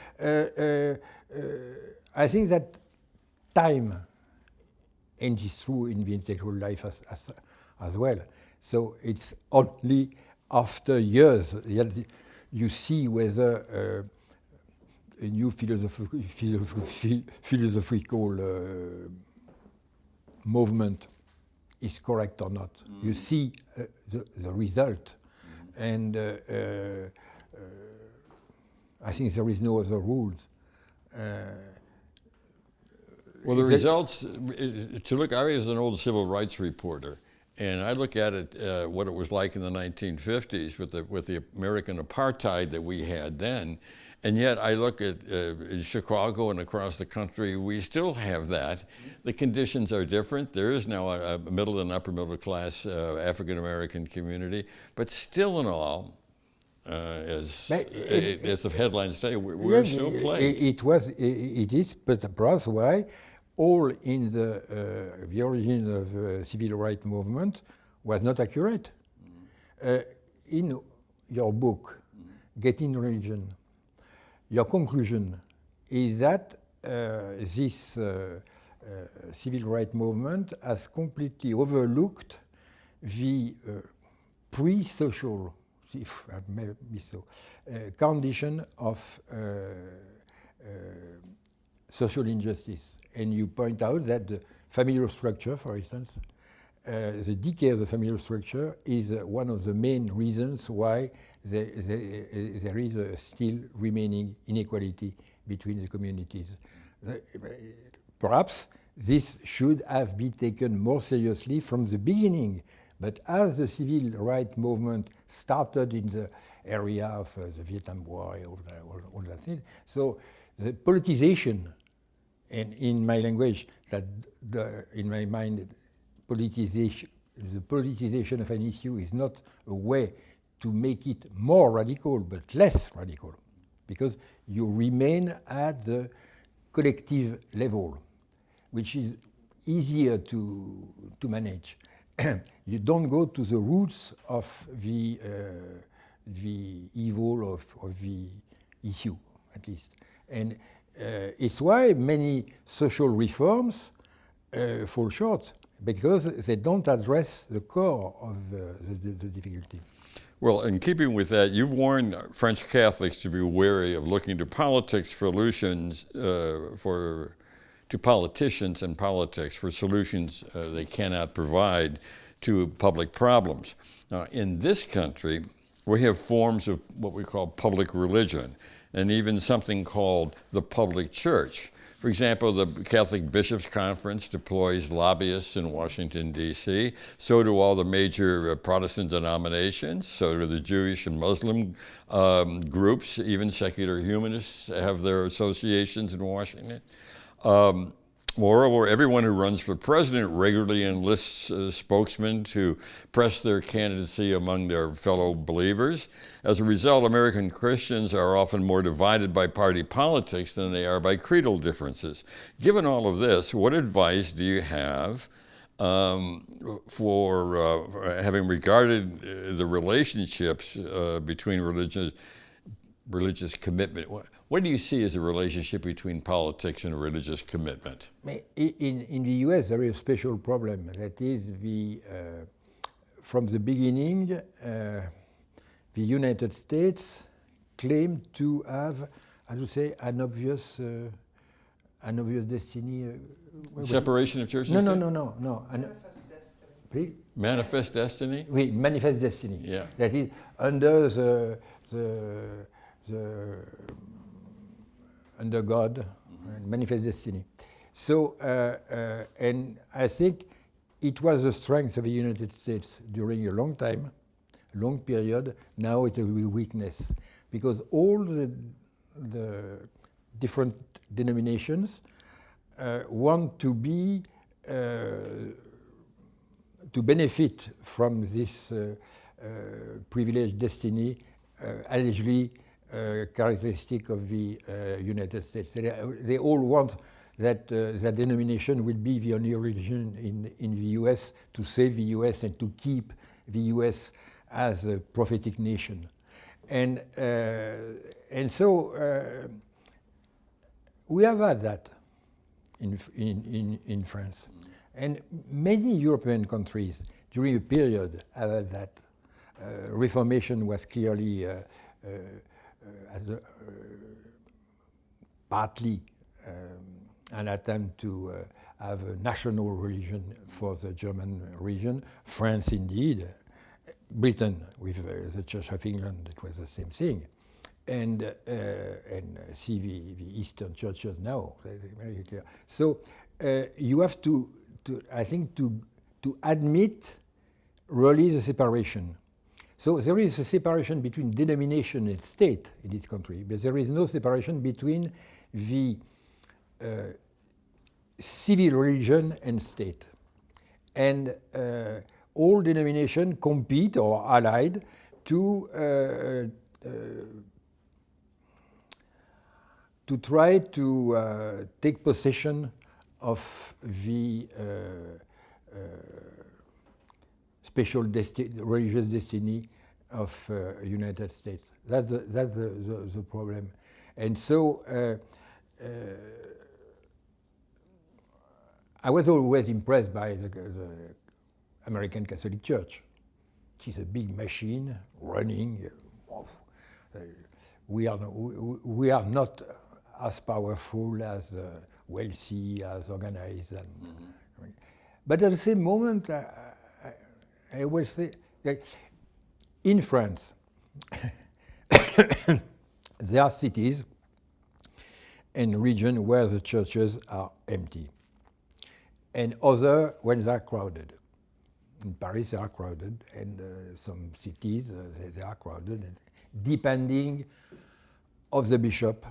I think that time, and is true in the intellectual life as well. So it's only after years that you see whether a new philosophical movement is correct or not. You see the result. And I think there is no other rules. Well, the results, to look, I was an old civil rights reporter, and I look at it, what it was like in the 1950s with the American apartheid that we had then, and yet I look at in Chicago and across the country, we still have that. The conditions are different. There is now a middle and upper middle class African-American community, but still in all, as the headlines say, we're still plagued. It is, but perhaps why all in the origin of the civil rights movement was not accurate. In your book, Getting Religion, your conclusion is that this civil rights movement has completely overlooked the pre-social, if I may be so, condition of social injustice. And you point out that the familial structure, for instance, the decay of the familial structure is one of the main reasons why there is a still remaining inequality between the communities. Perhaps this should have been taken more seriously from the beginning, but as the civil rights movement started in the area of the Vietnam War, all that thing, so the politicization, and in my language, in my mind, the politicization of an issue is not a way to make it more radical, but less radical, because you remain at the collective level, which is easier to manage. You don't go to the roots of the evil of the issue, at least. And it's why many social reforms fall short, because they don't address the core of the difficulty. Well, in keeping with that, you've warned French Catholics to be wary of looking to politics for solutions, to politicians and politics for solutions they cannot provide to public problems. Now, in this country, we have forms of what we call public religion, and even something called the public church. For example, the Catholic Bishops' Conference deploys lobbyists in Washington, D.C. So do all the major Protestant denominations. So do the Jewish and Muslim groups. Even secular humanists have their associations in Washington. Moreover, everyone who runs for president regularly enlists spokesmen to press their candidacy among their fellow believers. As a result, American Christians are often more divided by party politics than they are by creedal differences. Given all of this, what advice do you have for having regarded the relationships between religious commitment? What do you see as a relationship between politics and religious commitment? In the US, there is a special problem. That is, from the beginning, the United States claimed to have, how to say, an obvious An obvious destiny. Separation of church No, and no, state? no, no, no. Please? Manifest destiny? Oui, manifest destiny. Yeah. That is under under God, manifest destiny. So, and I think it was the strength of the United States during a long time, long period. Now it's a weakness because all the different denominations want to be to benefit from this privileged destiny, allegedly characteristic of the United States. They all want that that denomination will be the only religion in the U.S. to save the U.S. and to keep the U.S. as a prophetic nation, and so we have had that in France. And many European countries during a period have had that. Reformation was clearly partly an attempt to have a national religion for the German region. France, indeed. Britain, with the Church of England, it was the same thing. And see the Eastern churches now. Very clear. So you have to I think to admit really the separation. So there is a separation between denomination and state in this country, but there is no separation between the civil religion and state. And all denominations compete or are allied to try to take possession of the special religious destiny of United States. That's the problem. And so I was always impressed by the American Catholic Church. It is a big machine running. We are not as powerful, as wealthy, as organized. And, but at the same moment, I always say, like, in France, there are cities and regions where the churches are empty, and other when they are crowded. In Paris, they are crowded, and some cities they are crowded, and depending of the bishop,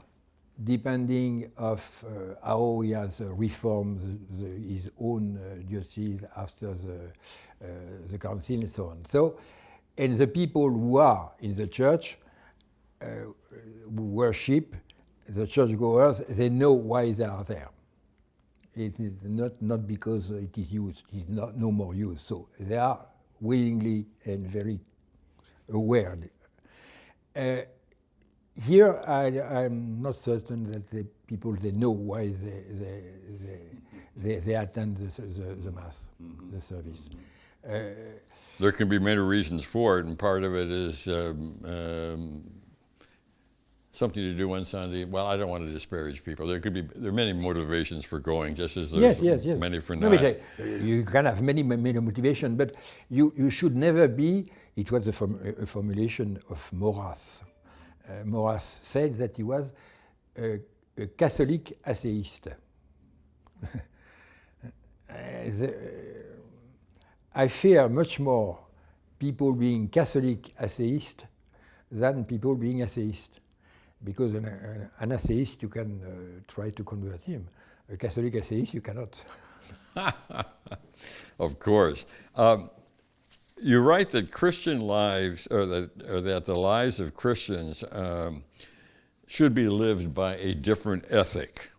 depending of how he has reformed his own diocese after the council and so on. So, and the people who are in the church, who worship, the churchgoers, they know why they are there. It is not because it is used, it is no more used. So they are willingly and very aware. Here, I'm not certain that the people, they know why they attend the Mass, the service. There can be many reasons for it, and part of it is something to do on Sunday. Well, I don't want to disparage people. There are many motivations for going, just as there's many for not. You can have many motivations, but you should never be. It was a formulation of Maurras. Maurras said that he was a Catholic atheist. I fear much more people being Catholic atheist than people being atheist. Because an atheist, you can try to convert him. A Catholic atheist, you cannot. Of course. You write that Christian lives, or that the lives of Christians should be lived by a different ethic,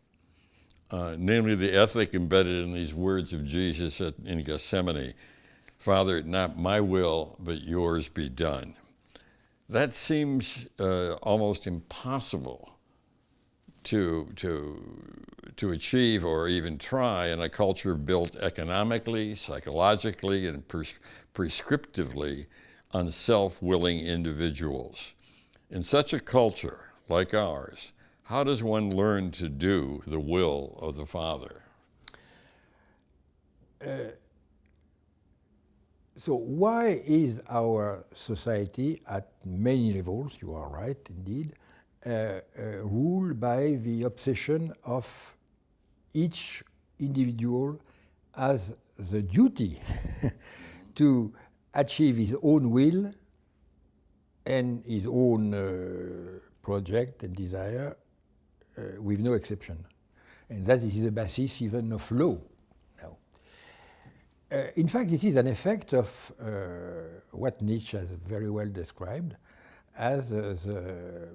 namely the ethic embedded in these words of Jesus in Gethsemane, "Father, not my will, but yours be done." That seems almost impossible to achieve or even try in a culture built economically, psychologically, and prescriptively on self-willing individuals. In such a culture like ours, How does one learn to do the will of the Father? So why is our society at many levels, you are right indeed, ruled by the obsession of each individual as the duty to achieve his own will and his own project and desire with no exception. And that is the basis even of law now. In fact, this is an effect of what Nietzsche has very well described as the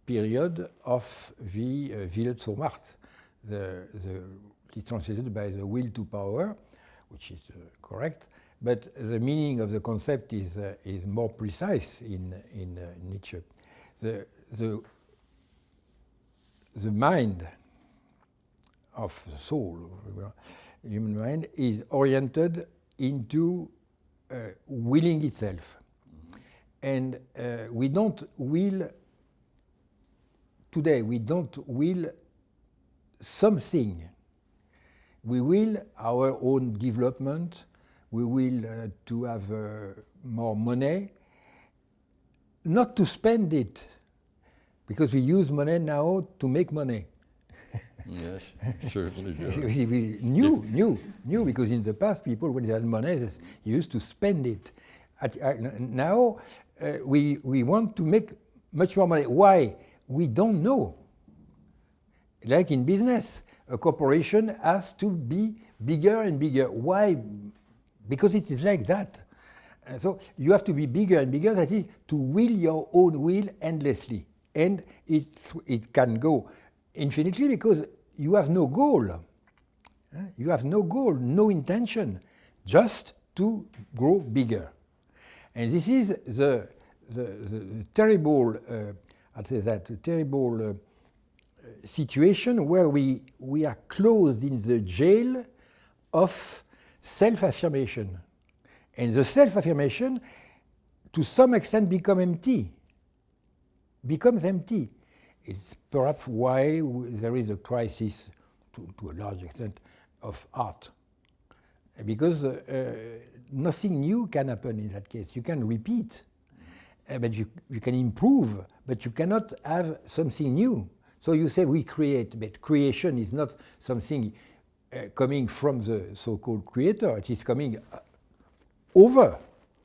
period of the Wille zur Macht. It's translated by the will to power, which is correct, but the meaning of the concept is more precise in Nietzsche. The mind of the soul, human mind, is oriented into willing itself. And we don't will, today, we don't will something. We will our own development, we will to have more money, not to spend it, because we use money now to make money. Yes, certainly do. New, because in the past people, when they had money, they used to spend it. Now we want to make much more money. Why? We don't know. Like in business, a corporation has to be bigger and bigger. Why? Because it is like that. So you have to be bigger and bigger, that is, to will your own will endlessly. And it can go infinitely because you have no goal. You have no goal, no intention, just to grow bigger. And this is the terrible, I'd say that, the terrible situation where we are closed in the jail of self-affirmation. And the self-affirmation, to some extent, becomes empty. It's perhaps why there is a crisis, to a large extent, of art. Because nothing new can happen in that case. You can repeat, but you can improve, but you cannot have something new. So you say we create, but creation is not something coming from the so-called creator. It is coming over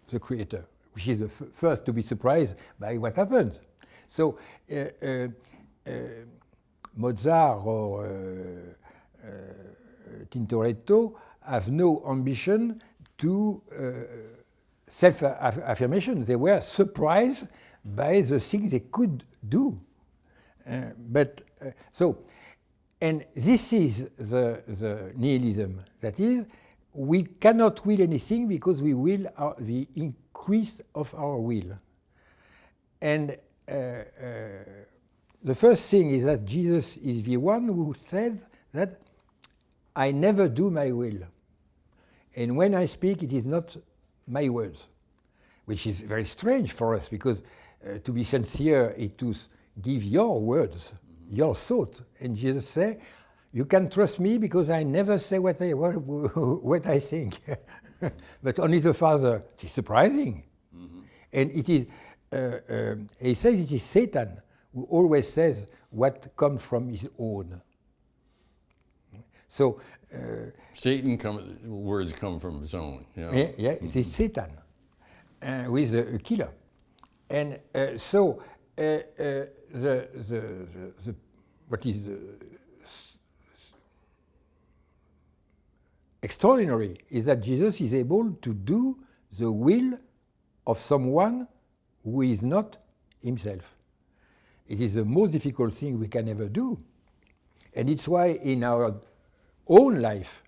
the creator, which is the first to be surprised by what happens. So Mozart or Tintoretto have no ambition to self-affirmation. They were surprised by the things they could do. And this is the nihilism. That is, we cannot will anything because we will the increase of our will. And the first thing is that Jesus is the one who says that I never do my will. And when I speak, it is not my words, which is very strange for us because to be sincere is to give your words, your thought. And Jesus says, you can trust me because I never say what I think. But only the Father. It is surprising. Mm-hmm. And it is, he says it is Satan who always says what comes from his own. So words come from his own. Yeah, mm-hmm. It is Satan with a killer. And what is extraordinary is that Jesus is able to do the will of someone who is not himself. It is the most difficult thing we can ever do. And it's why in our own life,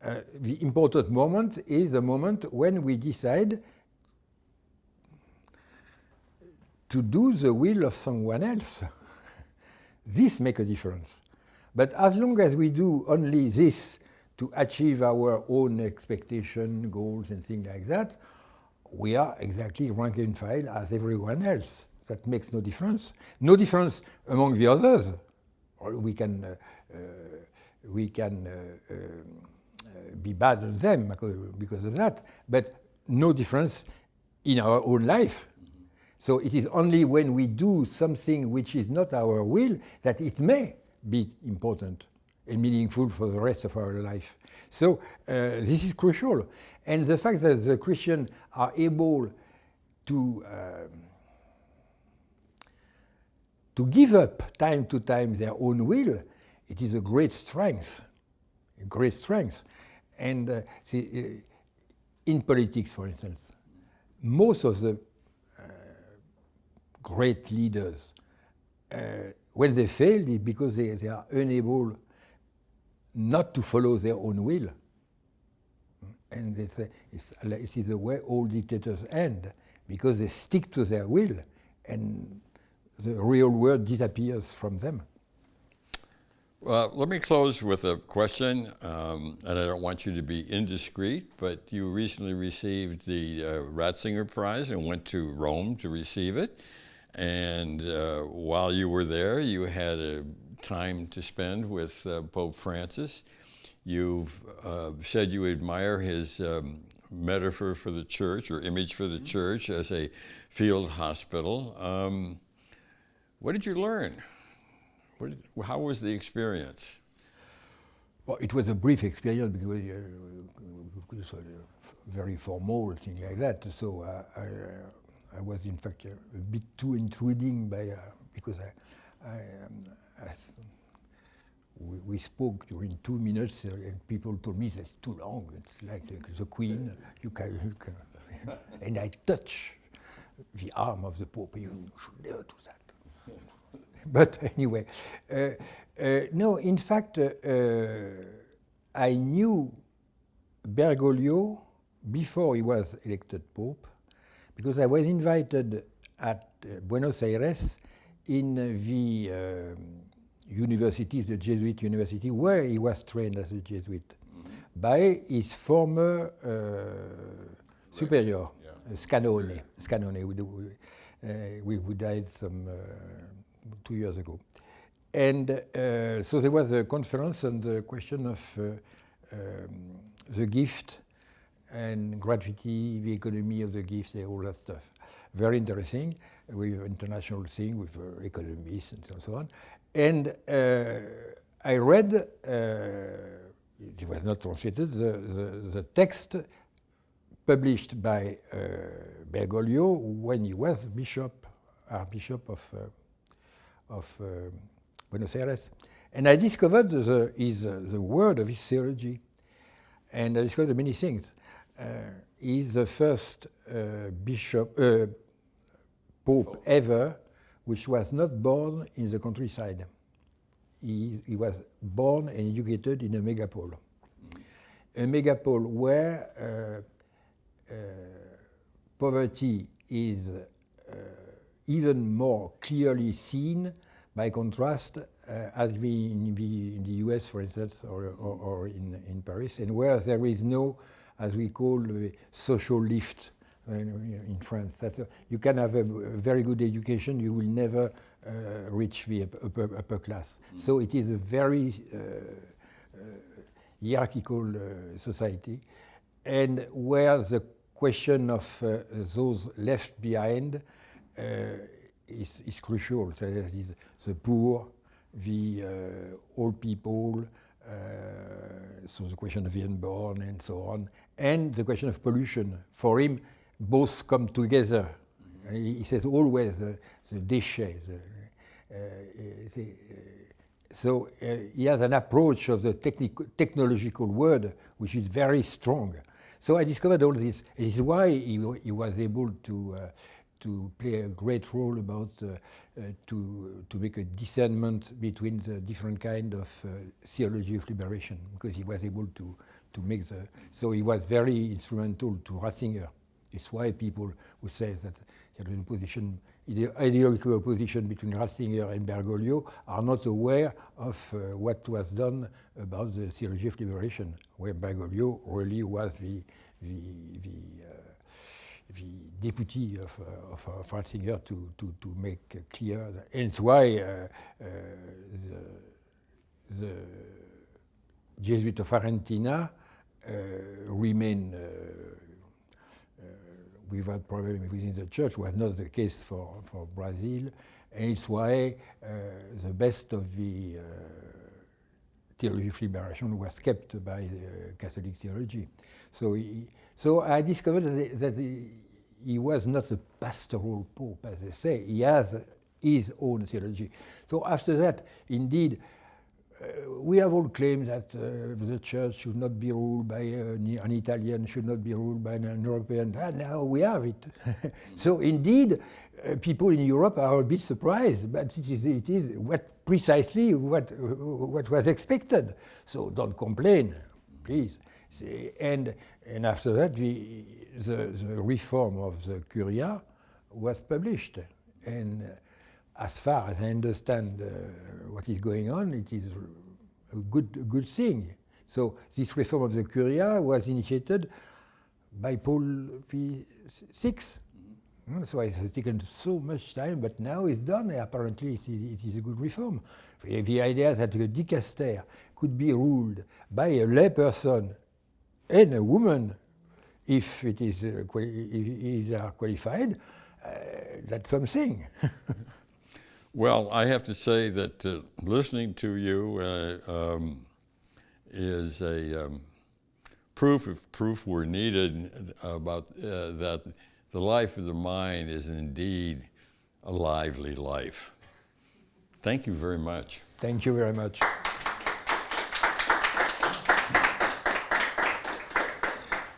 the important moment is the moment when we decide to do the will of someone else. This makes a difference. But as long as we do only this to achieve our own expectation, goals, and things like that, we are exactly rank and file as everyone else. that makes no difference. No difference among the others. Or we can be bad on them because of that, but no difference in our own life. So it is only when we do something which is not our will that it may be important and meaningful for the rest of our life. So this is crucial. And the fact that the Christians are able to give up time to time their own will, it is a great strength, And in politics, for instance, most of the great leaders, when they fail, it's because they are unable not to follow their own will. And they say, it is the way all dictators end, because they stick to their will, and the real world disappears from them. Well, let me close with a question, and I don't want you to be indiscreet, but you recently received the Ratzinger Prize and went to Rome to receive it. And while you were there, you had a time to spend with Pope Francis. You've said you admire his metaphor for the church, or image for the church, as a field hospital. What did you learn? How was the experience? Well, it was a brief experience because it was a very formal thing like that. So I was in fact a bit too intruding because we spoke during 2 minutes and people told me that's too long. It's like the Queen. You can and I touch the arm of the Pope. You should never do that. But anyway, no, in fact, I knew Bergoglio before he was elected Pope, because I was invited at Buenos Aires in the university, the Jesuit university, where he was trained as a Jesuit, by his former superior, Scanone, who died some 2 years ago. And so there was a conference on the question of the gift and gratuity, the economy of the gifts, all that stuff. Very interesting, with international thing, with economists and so on. And I read, it was not translated, the text published by Bergoglio when he was Archbishop of Buenos Aires. And I discovered the word of his theology. And I discovered many things. He's the first Pope ever which was not born in the countryside. He was born and educated in a megapole. A megapole where poverty is even more clearly seen, by contrast, as in the US, for instance, or in Paris, and where there is no, as we call, social lift in France. You can have a very good education, you will never reach the upper class. So it is a very hierarchical society, and where the question of those left behind is crucial. So that is the poor, the old people, so the question of the unborn and so on, and the question of pollution. For him, both come together. He says always the déchets. So he has an approach of the technological world which is very strong. So I discovered all this. This is why he was able to play a great role about to make a discernment between the different kind of theology of liberation, because he was able to make the. So he was very instrumental to Ratzinger. It's why people who say that there is a position, ideological opposition between Ratzinger and Bergoglio are not aware of what was done about the theology of liberation, where Bergoglio really was deputy of Ratzinger to make clear that, and it's why the Jesuit of Argentina remain without problem within the church, was not the case for Brazil, and it's why the best of the theology of liberation was kept by Catholic theology. So I discovered that he was not a pastoral pope, as they say. He has his own theology. So after that, indeed, we have all claimed that the church should not be ruled by an Italian, should not be ruled by an European. And now we have it. So indeed, people in Europe are a bit surprised, but it is precisely what was expected. So don't complain, please. And after that, the reform of the Curia was published. And as far as I understand what is going on, it is a good thing. So this reform of the Curia was initiated by Paul VI. So it has taken so much time, but now it's done. Apparently, it is a good reform. The idea that a dicaster could be ruled by a lay person and a woman, if it is are qualified, that's something. Well, I have to say that listening to you is a proof, if proof were needed, about that the life of the mind is indeed a lively life. Thank you very much. Thank you very much.